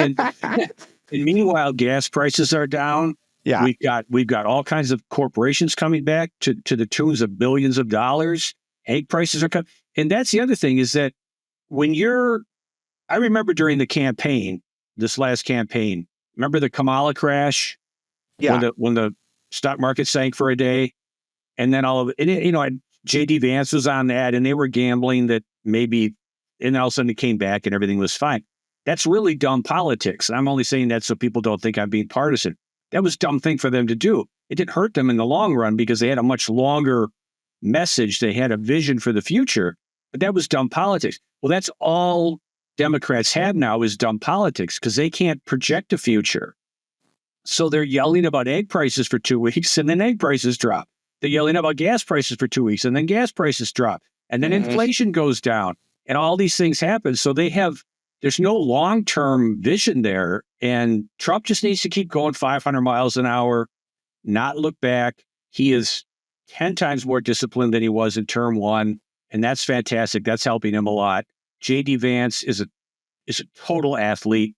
meanwhile, gas prices are down. Yeah. We've got all kinds of corporations coming back to the tunes of billions of dollars. Egg prices are coming. And that's the other thing is that I remember during the campaign, this last campaign, remember the Kamala crash? Yeah. When the stock market sank for a day, and then J.D. Vance was on that, and they were gambling that maybe, and all of a sudden it came back and everything was fine. That's really dumb politics. And I'm only saying that so people don't think I'm being partisan. That was a dumb thing for them to do. It didn't hurt them in the long run because they had a much longer message. They had a vision for the future, but that was dumb politics. Well, that's all Democrats have now is dumb politics because they can't project a future. So they're yelling about egg prices for 2 weeks and then egg prices drop. They're yelling about gas prices for 2 weeks and then gas prices drop. And then inflation goes down and all these things happen. So there's no long-term vision there. And Trump just needs to keep going 500 miles an hour, not look back. He is 10 times more disciplined than he was in term one. And that's fantastic. That's helping him a lot. J.D. Vance is a total athlete,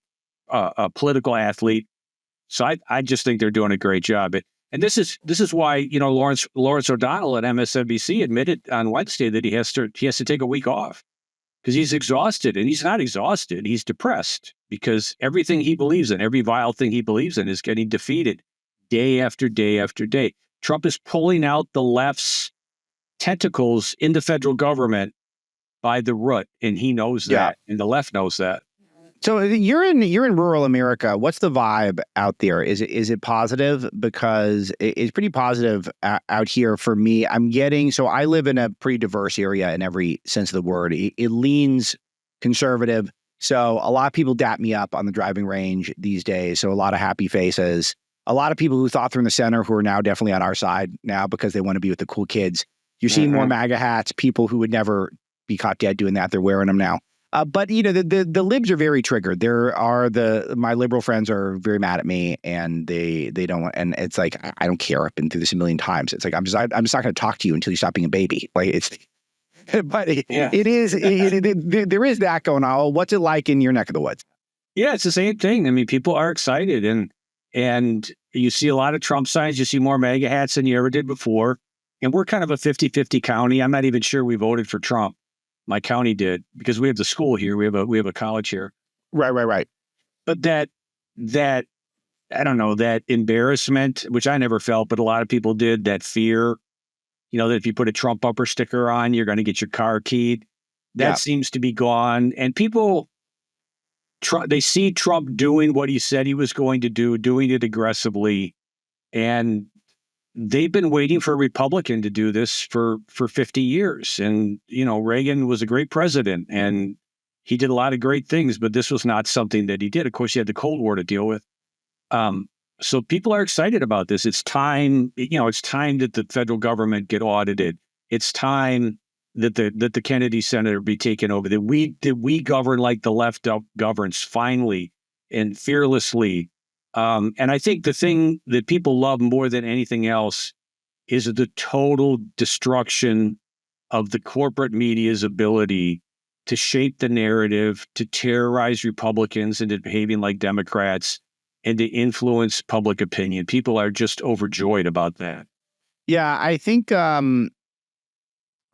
a political athlete. So I just think they're doing a great job. And this is why, Lawrence O'Donnell at MSNBC admitted on Wednesday that he has to take a week off because he's exhausted, and he's not exhausted. He's depressed because everything he believes in, every vile thing he believes in is getting defeated day after day after day. Trump is pulling out the left's tentacles in the federal government by the root, and he knows that, and the left knows that. So you're in rural America. What's the vibe out there? Is it positive? Because it's pretty positive out here for me. So I live in a pretty diverse area in every sense of the word. It leans conservative. So a lot of people dap me up on the driving range these days. So a lot of happy faces. A lot of people who thought they're in the center who are now definitely on our side now because they want to be with the cool kids. You're seeing more MAGA hats. People who would never be caught dead doing that, they're wearing them now. But the libs are very triggered. My liberal friends are very mad at me, and they don't. And it's like I don't care. I've been through this a million times. It's like I'm just not going to talk to you until you stop being a baby. Like there is that going on. What's it like in your neck of the woods? Yeah, it's the same thing. I mean, people are excited, and you see a lot of Trump signs. You see more MAGA hats than you ever did before. And we're kind of a 50-50 county. I'm not even sure we voted for Trump. My county did because we have the school here. We have a college here. Right. But that I don't know, that embarrassment, which I never felt, but a lot of people did, that fear, that if you put a Trump bumper sticker on, you're going to get your car keyed. That seems to be gone. And people, they see Trump doing what he said he was going to do, doing it aggressively. And they've been waiting for a Republican to do this for 50 years. And, Reagan was a great president and he did a lot of great things, but this was not something that he did. Of course, he had the Cold War to deal with. So people are excited about this. It's time, it's time that the federal government get audited. It's time that the Kennedy Center be taken over, that we govern like the left governs finally and fearlessly. And I think the thing that people love more than anything else is the total destruction of the corporate media's ability to shape the narrative, to terrorize Republicans into behaving like Democrats, and to influence public opinion. People are just overjoyed about that. Yeah, I think overall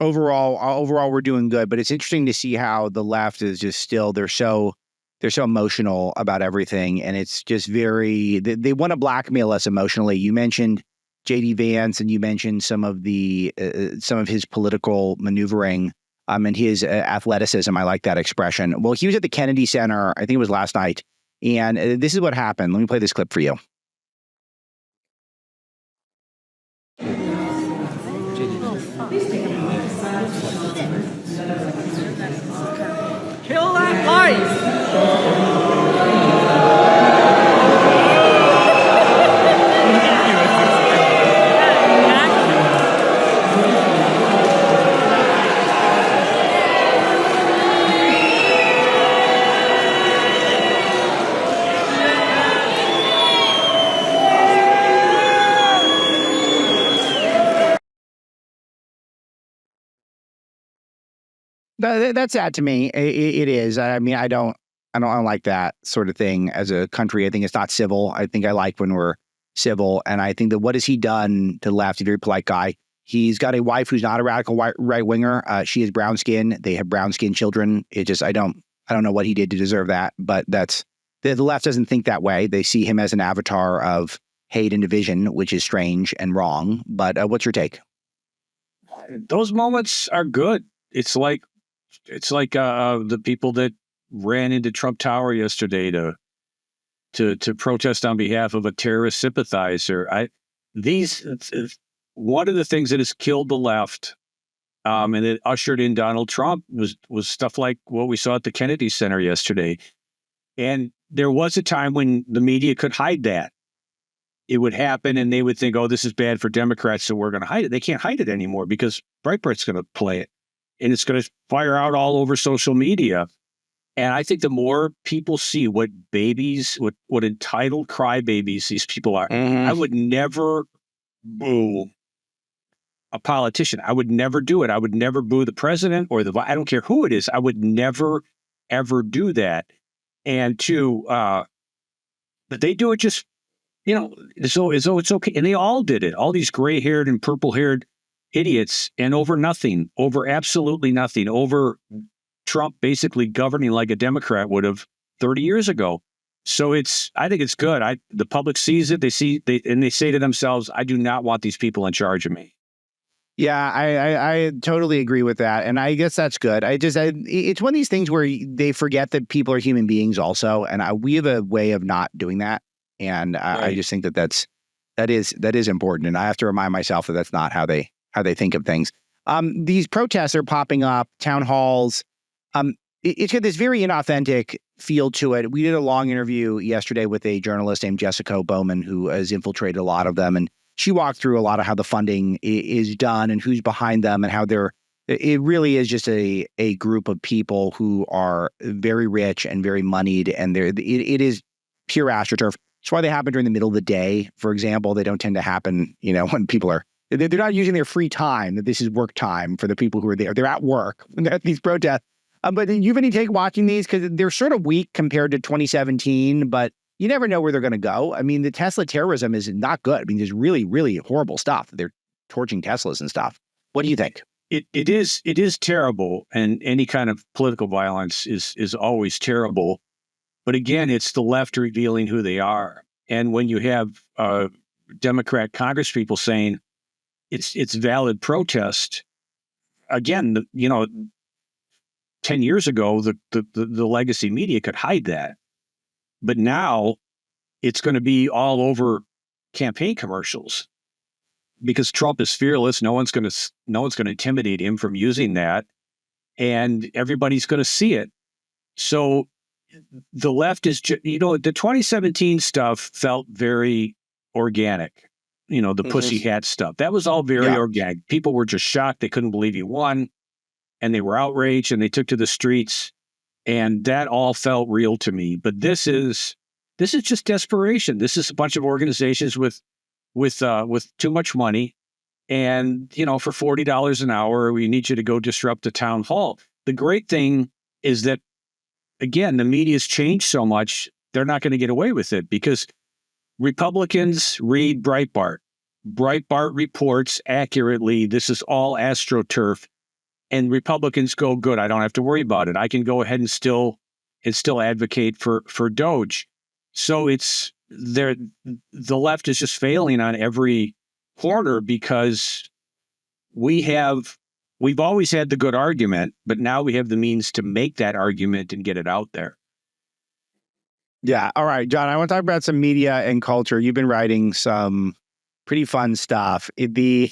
we're doing good, but it's interesting to see how the left is just still they're so emotional about everything, and it's just they want to blackmail us emotionally. You mentioned J.D. Vance, and you mentioned some of his political maneuvering and his athleticism. I like that expression. Well, he was at the Kennedy Center, I think it was last night, and this is what happened. Let me play this clip for you. Kill that life! That's sad to me. It is. I mean, I don't like that sort of thing as a country. I think it's not civil. I think I like when we're civil. And I think that what has he done to the left? He's a very polite guy. He's got a wife who's not a radical right winger. She has brown skin. They have brown skinned children. It just, I don't know what he did to deserve that, but that's the left doesn't think that way. They see him as an avatar of hate and division, which is strange and wrong. But what's your take? Those moments are good. It's like the people that ran into Trump Tower yesterday to protest on behalf of a terrorist sympathizer. One of the things that has killed the left and it ushered in Donald Trump was stuff like what we saw at the Kennedy Center yesterday. And there was a time when the media could hide that. It would happen and they would think, oh, this is bad for Democrats, so we're going to hide it. They can't hide it anymore because Breitbart's going to play it. And it's going to fire out all over social media. And I think the more people see what entitled crybabies these people are, I would never boo a politician. I would never do it. I would never boo the president or I don't care who it is. I would never, ever do that. And but they do it just, as though it's okay. And they all did it. All these gray-haired and purple-haired idiots, and over nothing, over absolutely nothing, over Trump basically governing like a Democrat would have 30 years ago. So I think it's good. The public sees it. They say to themselves, I do not want these people in charge of me. Yeah, I totally agree with that. And I guess that's good. It's one of these things where they forget that people are human beings also. And we have a way of not doing that. And I just think that is important. And I have to remind myself that that's not how they think of things. These protests are popping up, town halls. It's got this very inauthentic feel to it. We did a long interview yesterday with a journalist named Jessica Bowman, who has infiltrated a lot of them. And she walked through a lot of how the funding is done and who's behind them and how it really is just a group of people who are very rich and very moneyed. And it is pure AstroTurf. That's why they happen during the middle of the day. For example, they don't tend to happen, when people are, they're not using their free time, that this is work time for the people who are there. They're at work at these protests. But you have any take watching these? Because they're sort of weak compared to 2017, but you never know where they're going to go. I mean, the Tesla terrorism is not good. I mean, there's really, really horrible stuff. They're torching Teslas and stuff. What do you think? It is terrible. And any kind of political violence is always terrible. But again, it's the left revealing who they are. And when you have Democrat Congress people saying it's valid protest, again, 10 years ago, the legacy media could hide that. But now it's going to be all over campaign commercials because Trump is fearless. No one's going to intimidate him from using that. And everybody's going to see it. So the left is, the 2017 stuff felt very organic. The pussy hat stuff. That was all very organic. People were just shocked. They couldn't believe he won. And they were outraged and they took to the streets. And that all felt real to me. But this is just desperation. This is a bunch of organizations with too much money And, for $40 an hour, we need you to go disrupt a town hall. The great thing is that, again, the media's changed so much, they're not going to get away with it because Republicans read Breitbart. Breitbart reports accurately, this is all AstroTurf. And Republicans go, good, I don't have to worry about it. I can go ahead and still advocate for Doge. So the left is just failing on every corner because we've always had the good argument, but now we have the means to make that argument and get it out there. Yeah. All right, John, I want to talk about some media and culture. You've been writing some pretty fun stuff. You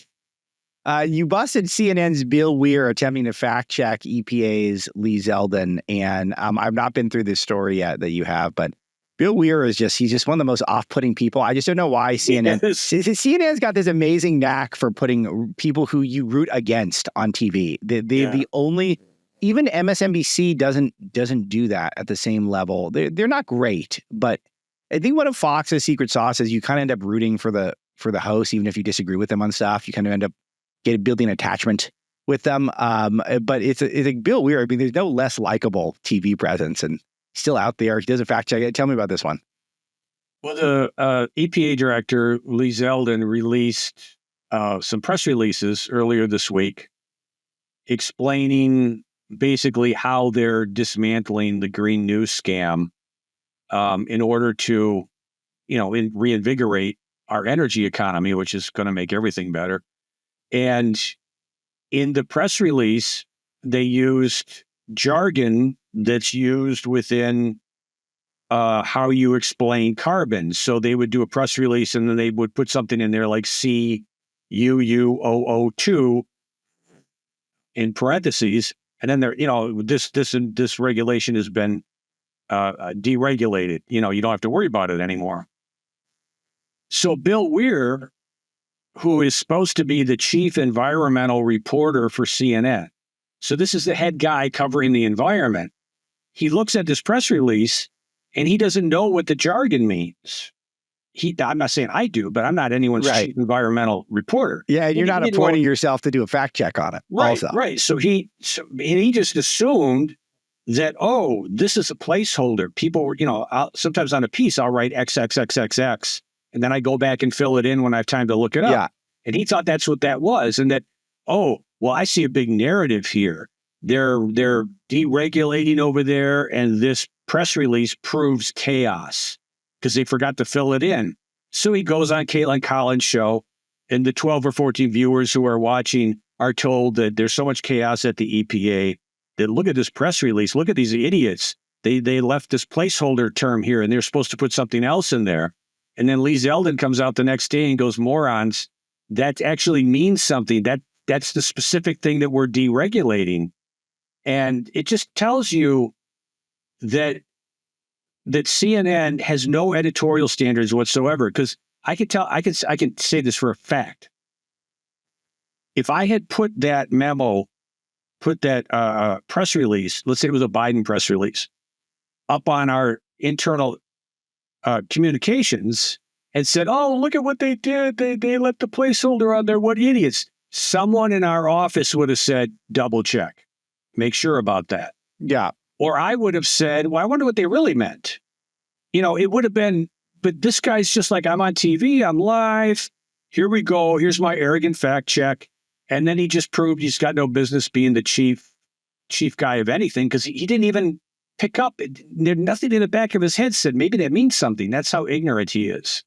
busted CNN's Bill Weir attempting to fact check EPA's Lee Zeldin. And I've not been through this story yet that you have, but Bill Weir he's just one of the most off-putting people. I just don't know why CNN. Yes. CNN's got this amazing knack for putting people who you root against on TV. The only, even MSNBC doesn't do that at the same level. They're not great, but I think one of Fox's secret sauce is you kind of end up rooting for the host, even if you disagree with them on stuff. You kind of end up building attachment with them. But it's like Bill Weir. I mean, there's no less likable TV presence and still out there. He doesn't fact check it. Tell me about this one. Well, the EPA director, Lee Zeldin, released some press releases earlier this week explaining basically how they're dismantling the green news scam in order to, reinvigorate our energy economy, which is going to make everything better. And in the press release, they used jargon that's used within how you explain carbon. So they would do a press release and then they would put something in there like CUUOO2 in parentheses. And then this regulation has been deregulated. You don't have to worry about it anymore. So Bill Weir, who is supposed to be the chief environmental reporter for CNN. So this is the head guy covering the environment. He looks at this press release and he doesn't know what the jargon means. I'm not saying I do, but I'm not anyone's chief environmental reporter. Yeah, and you're not appointing yourself to do a fact check on it. Right, also. Right. So he just assumed that, this is a placeholder. People, sometimes on a piece, I'll write XXXXX. And then I go back and fill it in when I have time to look it up. Yeah. And he thought that's what that was. And that, I see a big narrative here. They're deregulating over there. And this press release proves chaos because they forgot to fill it in. So he goes on Caitlin Collins' show. And the 12 or 14 viewers who are watching are told that there's so much chaos at the EPA that look at this press release. Look at these idiots. They left this placeholder term here and they're supposed to put something else in there. And then Lee Zeldin comes out the next day and goes, morons, that actually means something. That's the specific thing that we're deregulating. And it just tells you that CNN has no editorial standards whatsoever. Because I can say this for a fact. If I had put that press release, let's say it was a Biden press release, up on our internal communications and said, look at what they did. They left the placeholder on there. What idiots. Someone in our office would have said, double check, make sure about that. Yeah. Or I would have said, well, I wonder what they really meant. It would have been, but this guy's just like, I'm on TV, I'm live. Here we go. Here's my arrogant fact check. And then he just proved he's got no business being the chief guy of anything because he didn't even pick up. There's nothing in the back of his head said, maybe that means something. That's how ignorant he is.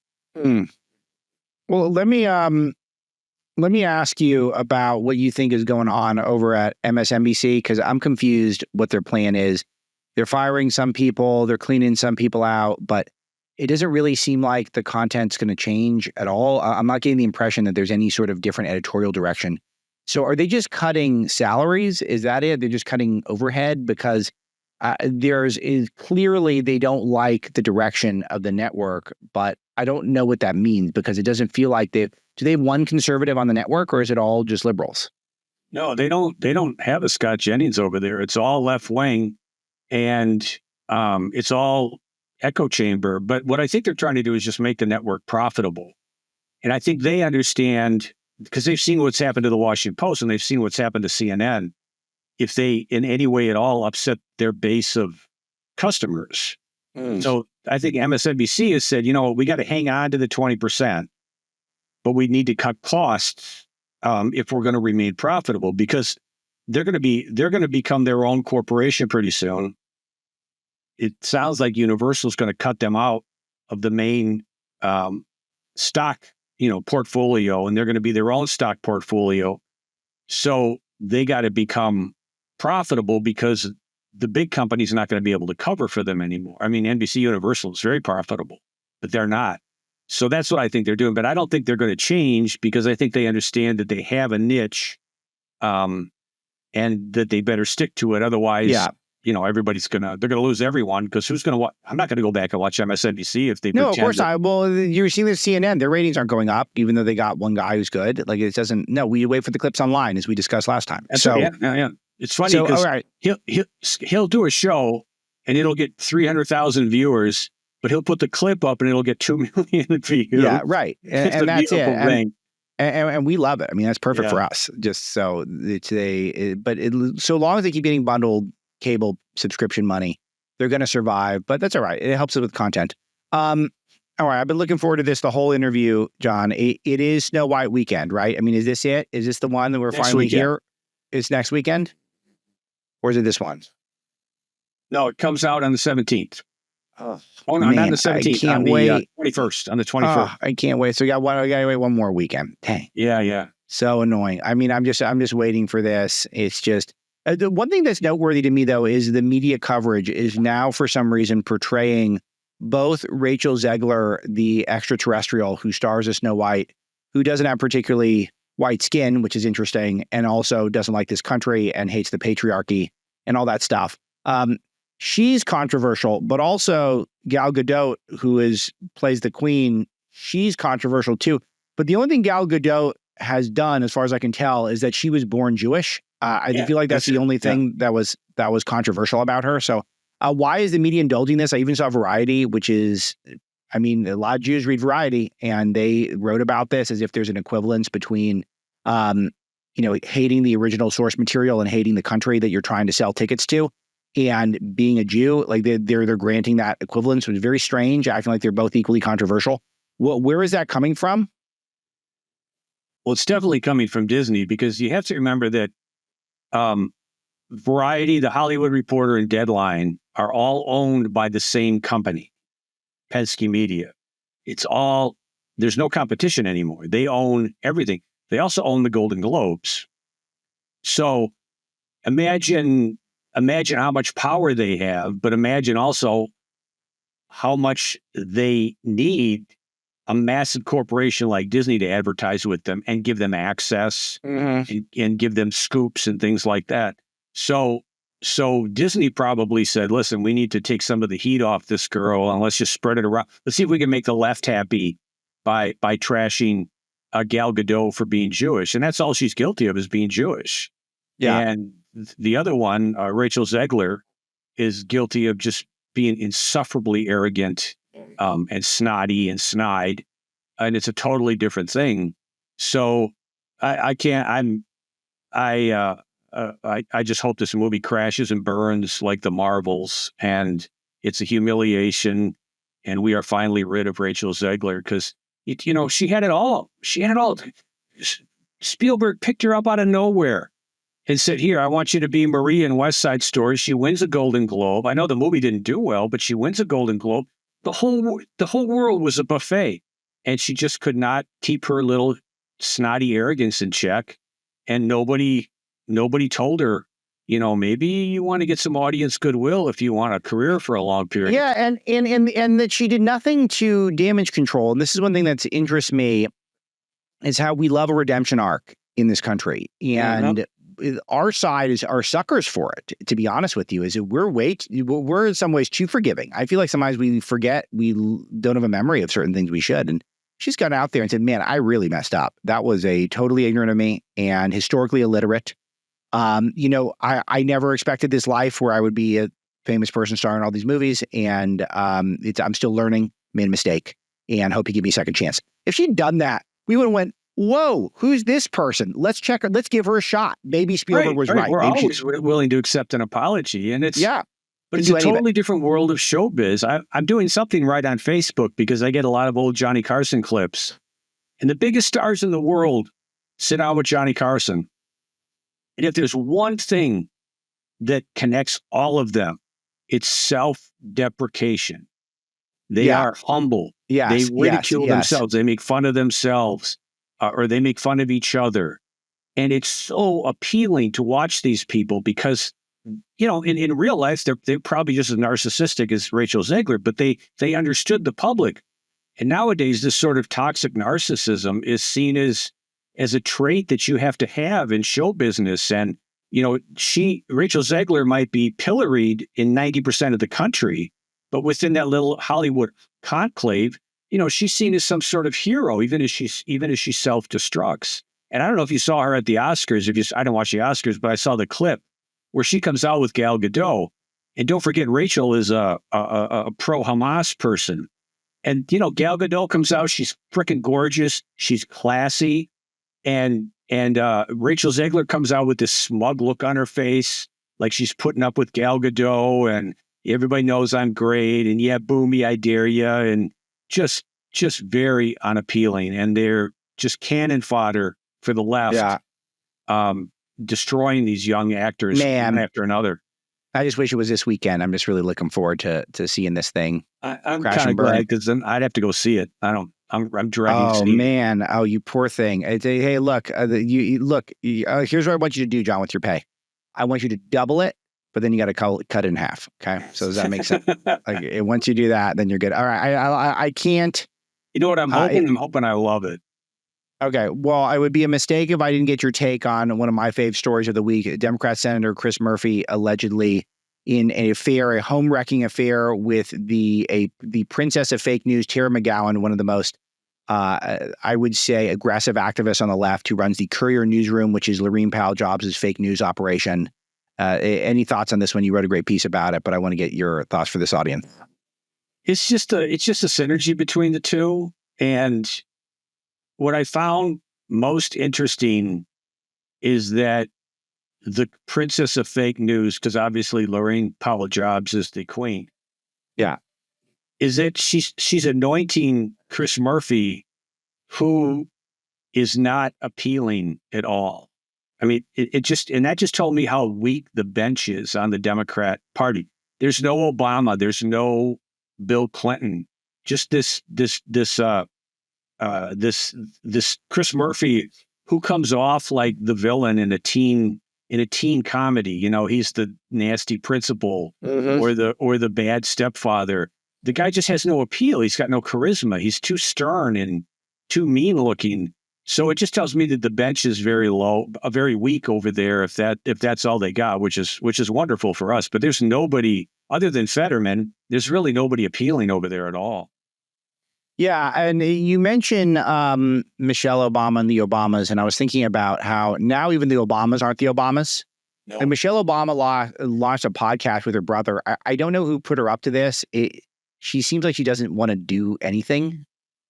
Well, let me ask you about what you think is going on over at MSNBC, because I'm confused what their plan is. They're firing some people, they're cleaning some people out, but it doesn't really seem like the content's going to change at all. I'm not getting the impression that there's any sort of different editorial direction. So are they just cutting salaries? Is that it? They're just cutting overhead? Because clearly they don't like the direction of the network, but I don't know what that means because it doesn't feel like do they have one conservative on the network or is it all just liberals? No, they don't have a Scott Jennings over there. It's all left wing and it's all echo chamber. But what I think they're trying to do is just make the network profitable. And I think they understand because they've seen what's happened to the Washington Post and they've seen what's happened to CNN. If they in any way at all upset their base of customers. So I think MSNBC has said, we got to hang on to the 20%, but we need to cut costs if we're going to remain profitable, because they're going to become their own corporation pretty soon. It sounds like Universal is going to cut them out of the main stock, portfolio, and they're going to be their own stock portfolio. So they got to become profitable because the big company's not going to be able to cover for them anymore. I mean, NBC Universal is very profitable, but they're not. So that's what I think they're doing. But I don't think they're going to change, because I think they understand that they have a niche, and that they better stick to it. Otherwise, everybody's they're going to lose everyone, because who's going to watch? I'm not going to go back and watch MSNBC if they No, of course not. Well, you're seeing the CNN, their ratings aren't going up, even though they got one guy who's good. Like, it doesn't, no, we wait for the clips online, as we discussed last time. Yeah. It's funny because he'll do a show and it'll get 300,000 viewers, but he'll put the clip up and it'll get 2 million views. Yeah, right. And that's it. And we love it. I mean, that's perfect for us. Just so so long as they keep getting bundled cable subscription money, they're going to survive. But that's all right. It helps us with content. All right. I've been looking forward to this the whole interview, John. It is Snow White weekend, right? I mean, is this it? Is this the one that we're finally here? It's next weekend? Or is it this one? No, it comes out on the 17th. Oh, no, not on the 17th. I can't wait. 21st, on the 21st. I can't wait. So I got to wait one more weekend. Dang. Yeah. So annoying. I mean, I'm just waiting for this. It's just the one thing that's noteworthy to me, though, is the media coverage is now for some reason portraying both Rachel Zegler, the extraterrestrial who stars as Snow White, who doesn't have particularly white skin, which is interesting, and also doesn't like this country and hates the patriarchy and all that stuff. She's controversial, but also Gal Gadot, who plays the queen, she's controversial too. But the only thing Gal Gadot has done, as far as I can tell, is that she was born Jewish. I feel like that's the only thing that was controversial about her. So why is the media indulging this? I even saw Variety, which is, I mean, a lot of Jews read Variety, and they wrote about this as if there's an equivalence between, hating the original source material and hating the country that you're trying to sell tickets to, and being a Jew. Like they're granting that equivalence, which is very strange. I feel like they're both equally controversial. Where is that coming from? Well, it's definitely coming from Disney, because you have to remember that Variety, The Hollywood Reporter, and Deadline are all owned by the same company, Penske Media. There's no competition anymore. They own everything. They also own the Golden Globes. So imagine how much power they have, but imagine also how much they need a massive corporation like Disney to advertise with them and give them access and give them scoops and things like that. So Disney probably said, listen, we need to take some of the heat off this girl, and let's just spread it around. Let's see if we can make the left happy by trashing Gal Gadot for being Jewish. And that's all she's guilty of, is being Jewish. Yeah. And the other one, Rachel Zegler, is guilty of just being insufferably arrogant and snotty and snide. And it's a totally different thing. So I just hope this movie crashes and burns like the Marvels, and it's a humiliation, and we are finally rid of Rachel Zegler, because she had it all. Spielberg picked her up out of nowhere and said, here, I want you to be Maria in West Side Story. She wins a Golden Globe. I know the movie didn't do well, but she wins a Golden Globe. The whole world was a buffet, and she just could not keep her little snotty arrogance in check. And nobody told her, maybe you want to get some audience goodwill if you want a career for a long period. Yeah, and that she did nothing to damage control. And this is one thing that interests me, is how we love a redemption arc in this country. And our side are suckers for it, to be honest with you, is that we're in some ways too forgiving. I feel like sometimes we forget, we don't have a memory of certain things we should. And she's gone out there and said, man, I really messed up. That was totally ignorant of me and historically illiterate. I never expected this life where I would be a famous person star in all these movies. And I'm still learning, made a mistake, and hope you give me a second chance. If she'd done that, we would have went whoa, who's this person? Let's check her. Let's give her a shot. Maybe Spielberg was right. We're Maybe always willing to accept an apology. And but it's do a totally different world of showbiz. I'm doing something right on Facebook because I get a lot of old Johnny Carson clips. And the biggest stars in the world sit down with Johnny Carson. And if there's one thing that connects all of them, it's self-deprecation. They are humble. They ridicule themselves. They make fun of themselves or they make fun of each other. And it's so appealing to watch these people because, in real life, they're probably just as narcissistic as Rachel Zegler, but they understood the public. And nowadays, this sort of toxic narcissism is seen as a trait that you have to have in show business. And, Rachel Zegler might be pilloried in 90% of the country, but within that little Hollywood conclave, she's seen as some sort of hero, even as she self-destructs. And I don't know if you saw her at the Oscars. I don't watch the Oscars, but I saw the clip where she comes out with Gal Gadot. And don't forget, Rachel is a pro-Hamas person. And, Gal Gadot comes out. She's freaking gorgeous. She's classy. And Rachel Zegler comes out with this smug look on her face, like she's putting up with Gal Gadot. And everybody knows I'm great. And yeah, boomy, I dare ya. And just very unappealing. And they're just cannon fodder for the left, destroying these young actors one after another. I just wish it was this weekend. I'm just really looking forward to seeing this thing. I'm kind of glad because then I'd have to go see it. I'm dragging. Oh man! Oh, you poor thing. Hey, look, here's what I want you to do, John, with your pay. I want you to double it, but then you got to cut it in half. Okay, so does that make sense? Once you do that, then you're good. All right, I can't. You know what I'm hoping? I'm hoping I love it. Okay, well, it would be a mistake if I didn't get your take on one of my fave stories of the week. Democrat Senator Chris Murphy allegedly in a home-wrecking affair with the princess of fake news, Tara McGowan, one of the most, I would say, aggressive activists on the left who runs the Courier newsroom, which is Laureen Powell Jobs' fake news operation. Any thoughts on this one? You wrote a great piece about it, but I want to get your thoughts for this audience. It's just a synergy between the two. And what I found most interesting is that the princess of fake news, because obviously Laureen Powell Jobs is the queen. Yeah. Is that she's anointing Chris Murphy, who is not appealing at all. I mean, that just told me how weak the bench is on the Democrat Party. There's no Obama. There's no Bill Clinton. Just this Chris Murphy, who comes off like the villain in a teen comedy. He's the nasty principal or the bad stepfather. The guy just has no appeal. He's got no charisma. He's too stern and too mean looking. So it just tells me that the bench is very low, very weak over there. If that's all they got, which is wonderful for us. But there's nobody other than Fetterman. There's really nobody appealing over there at all. Yeah, and you mentioned Michelle Obama and the Obamas, and I was thinking about how now even the Obamas aren't the Obamas. No. And Michelle Obama launched a podcast with her brother. I don't know who put her up to this. She seems like she doesn't want to do anything,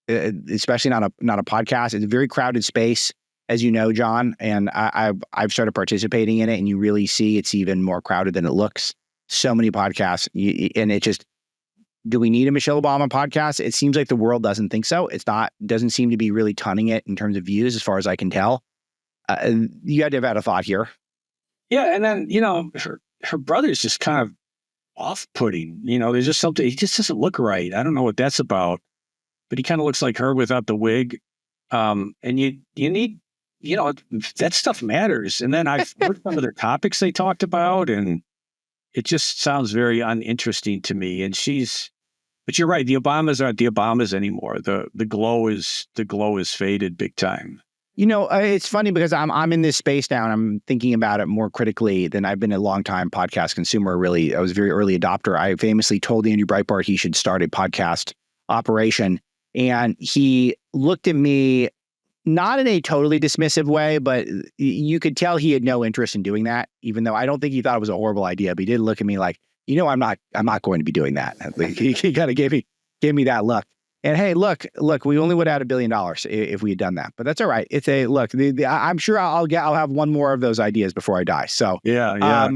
especially not a podcast. It's a very crowded space, as you know, John, and I've started participating in it, and you really see it's even more crowded than it looks. So many podcasts, and it just. Do we need a Michelle Obama podcast? It seems like the world doesn't think so. Doesn't seem to be really tunning it in terms of views, as far as I can tell. You had to have had a thought here. Yeah, and then her brother's just kind of off-putting. There's just something. He just doesn't look right. I don't know what that's about, but he kind of looks like her without the wig. And you need, that stuff matters. And then I've heard some of their topics they talked about, and it just sounds very uninteresting to me. And but you're right. The Obamas aren't the Obamas anymore. The glow is faded big time. It's funny because I'm in this space now and I'm thinking about it more critically than I've been a long time podcast consumer. Really, I was a very early adopter. I famously told Andrew Breitbart he should start a podcast operation. And he looked at me not in a totally dismissive way, but you could tell he had no interest in doing that, even though I don't think he thought it was a horrible idea. But he did look at me like, I'm not going to be doing that. He kind of gave me that look. And hey, look, we only would add $1 billion if we had done that, but that's all right. It's a look. I'm sure I'll have one more of those ideas before I die. So yeah.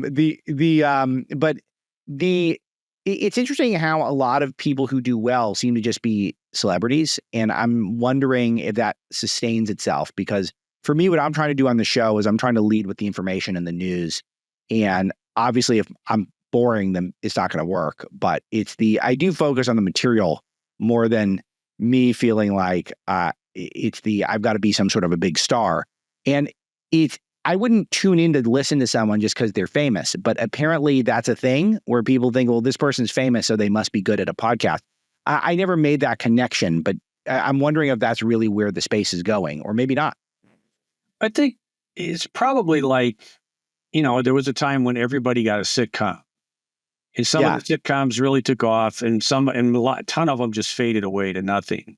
It's interesting how a lot of people who do well seem to just be celebrities, and I'm wondering if that sustains itself. Because for me, what I'm trying to do on the show is I'm trying to lead with the information and the news, and obviously, if I'm boring them, it's not going to work. But I do focus on the material more than me feeling like I've got to be some sort of a big star. And I wouldn't tune in to listen to someone just because they're famous, but apparently that's a thing where people think, well, this person's famous, so they must be good at a podcast. I never made that connection, but I'm wondering if that's really where the space is going, or maybe not. I think it's probably like, there was a time when everybody got a sitcom. And some of the sitcoms really took off, and a ton of them just faded away to nothing.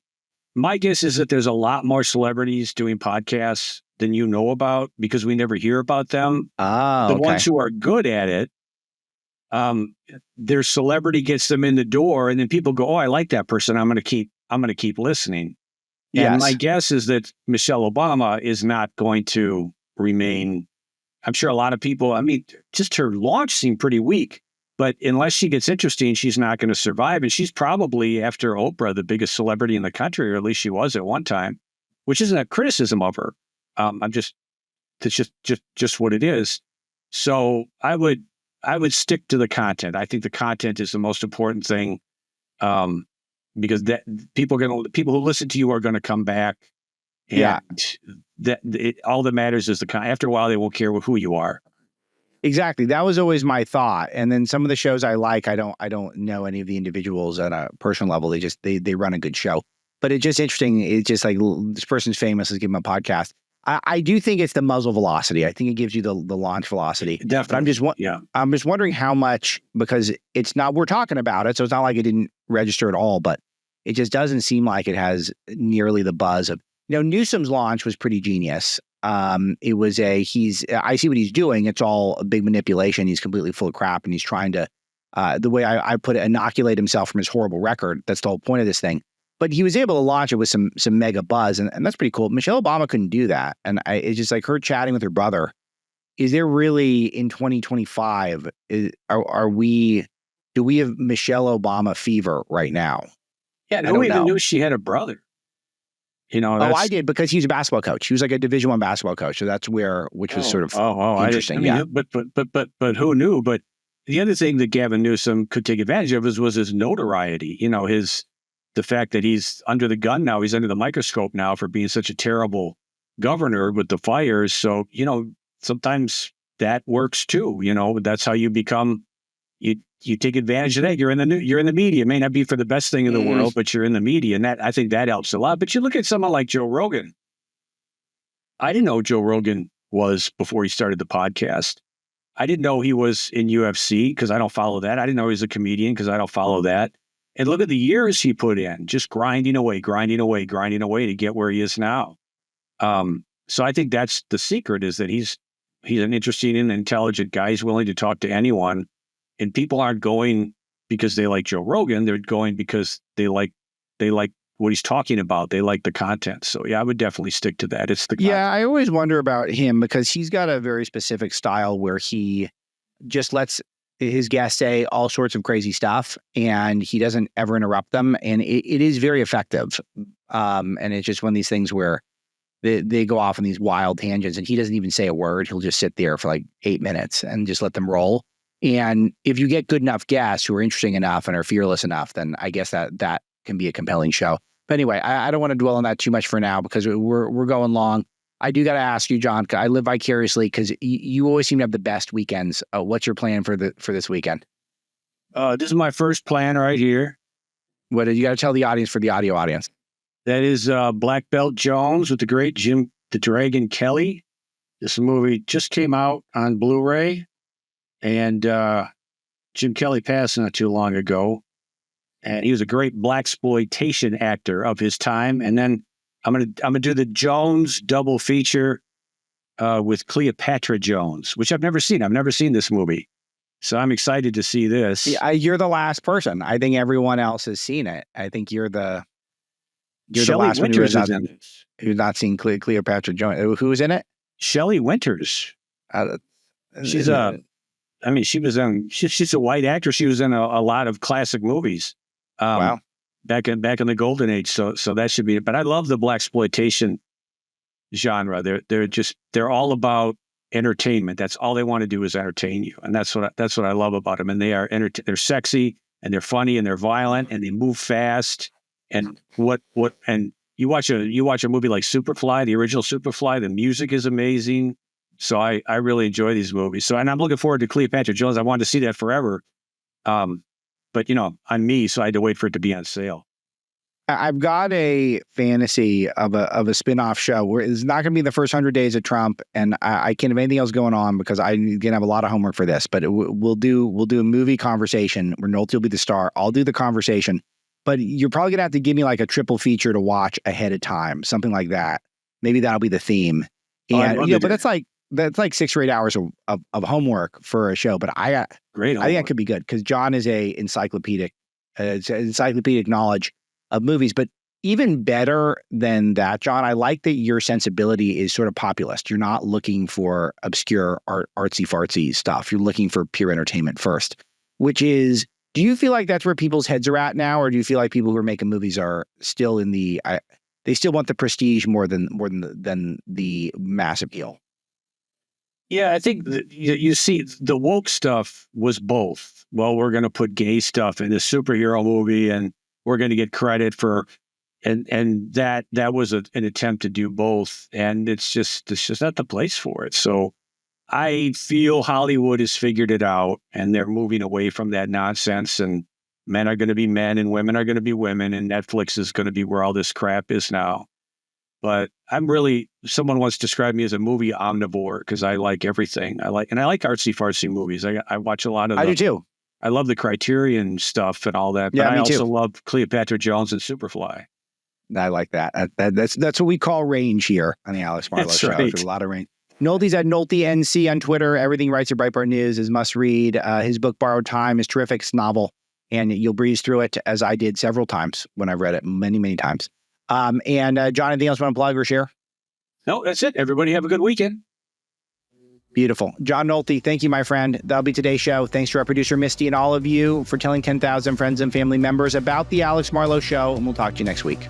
My guess is that there's a lot more celebrities doing podcasts than you know about because we never hear about them. The ones who are good at it, their celebrity gets them in the door, and then people go, "Oh, I like that person. I'm going to keep listening." And my guess is that Michelle Obama is not going to remain. I'm sure a lot of people. I mean, just her launch seemed pretty weak. But unless she gets interesting, she's not going to survive. And she's probably, after Oprah, the biggest celebrity in the country, or at least she was at one time, which isn't a criticism of her. It's just what it is. So I would stick to the content. I think the content is the most important thing, because people who listen to you are going to come back. And all that matters is after a while, they won't care who you are. Exactly. That was always my thought. And then some of the shows I like, I don't know any of the individuals at a personal level. They run a good show. But it's just interesting. It's just like, this person's famous, let's give them a podcast. I do think it's the muzzle velocity. I think it gives you the launch velocity. Definitely. But I'm just wondering how much, because it's not, we're talking about it, so it's not like it didn't register at all, but it just doesn't seem like it has nearly the buzz of, Newsom's launch was pretty genius. It was I see what he's doing. It's all a big manipulation. He's completely full of crap, and he's trying to, the way I put it, inoculate himself from his horrible record. That's the whole point of this thing. But he was able to launch it with some mega buzz, and that's pretty cool. Michelle Obama couldn't do that. And it's just like her chatting with her brother. Is there really, in 2025, do we have Michelle Obama fever right now? Yeah, no one even knew she had a brother. I did, because he was a basketball coach. He was like a Division I basketball coach. So that's which was sort of interesting. But who knew? But the other thing that Gavin Newsom could take advantage of was his notoriety. The fact that he's under the gun now, he's under the microscope now for being such a terrible governor with the fires. So, sometimes that works too. That's how you become, you take advantage of that. You're in the media. It may not be for the best thing in the world, but you're in the media. And I think that helps a lot. But you look at someone like Joe Rogan. I didn't know who Joe Rogan was before he started the podcast. I didn't know he was in UFC because I don't follow that. I didn't know he was a comedian because I don't follow that. And look at the years he put in, just grinding away to get where he is now. So I think that's the secret, is that he's an interesting and intelligent guy. He's willing to talk to anyone. And people aren't going because they like Joe Rogan. They're going because they like what he's talking about. They like the content. So yeah, I would definitely stick to that. It's the content. Yeah, I always wonder about him because he's got a very specific style where he just lets his guests say all sorts of crazy stuff, and he doesn't ever interrupt them. And it is very effective. And it's just one of these things where they go off on these wild tangents, and he doesn't even say a word. He'll just sit there for like 8 minutes and just let them roll. And if you get good enough guests who are interesting enough and are fearless enough, then I guess that can be a compelling show. But anyway, I don't want to dwell on that too much for now because we're going long. I do got to ask you, John, I live vicariously because you always seem to have the best weekends. What's your plan for this weekend? This is my first plan right here. What you got to tell the audience for the audio audience? That is Black Belt Jones with the great Jim the Dragon Kelly. This movie just came out on Blu-ray, and Jim Kelly passed not too long ago, and he was a great blaxploitation actor of his time. And then I'm gonna do the Jones double feature with Cleopatra Jones, which I've never seen. I've never seen this movie, so I'm excited to see this. Yeah, you're the last person. I think everyone else has seen it. I think you're the You're Shelley the last Winters one is in it. who's not seen Cleopatra Jones. Who was in it? Shelley Winters. She's she's a white actress. She was in a lot of classic movies. Wow. Back in the golden age. So that should be it. But I love the Blaxploitation genre. They're all about entertainment. That's all they want to do is entertain you. And that's what I love about them. And they're sexy and they're funny and they're violent and they move fast. And and you watch a movie like Superfly, the original Superfly, the music is amazing. So I really enjoy these movies. So, and I'm looking forward to Cleopatra Jones. I wanted to see that forever. But I'm me, so I had to wait for it to be on sale. I've got a fantasy of a spin-off show where it's not going to be the first 100 days of Trump, and I can't have anything else going on because I'm going to have a lot of homework for this. But we'll do a movie conversation where Nolte will be the star. I'll do the conversation, but you're probably going to have to give me like a triple feature to watch ahead of time, something like that. Maybe that'll be the theme. And but that's like 6 or 8 hours of homework for a show. But I think that could be good because John is a encyclopedic knowledge of movies. But even better than that, John, I like that your sensibility is sort of populist. You're not looking for obscure artsy fartsy stuff. You're looking for pure entertainment first, which is, do you feel like that's where people's heads are at now? Or do you feel like people who are making movies are still in they still want the prestige more than the mass appeal? Yeah, I think you see the woke stuff was both. Well, we're going to put gay stuff in a superhero movie and we're going to get credit for, and that was an attempt to do both. And it's just not the place for it. So I feel Hollywood has figured it out and they're moving away from that nonsense, and men are going to be men and women are going to be women, and Netflix is going to be where all this crap is now. But someone once described me as a movie omnivore because I like everything. I like artsy fartsy movies. I watch a lot of I do too. I love the Criterion stuff and all that. But Yeah, I also too. love Cleopatra Jones and Superfly. I like that. That's what we call range here on the Alex Marlow Show. Right. There's a lot of range. Nolte's at Nolte NC on Twitter. Everything writes at Breitbart News is must read. His book Borrowed Time is terrific. It's novel, and you'll breeze through it as I did several times when I've read it many, many times. And John, anything else you want to plug or share? No, that's it. Everybody have a good weekend. Beautiful. John Nolte, thank you, my friend. That'll be today's show. Thanks to our producer, Misty, and all of you for telling 10,000 friends and family members about the Alex Marlow Show, and we'll talk to you next week.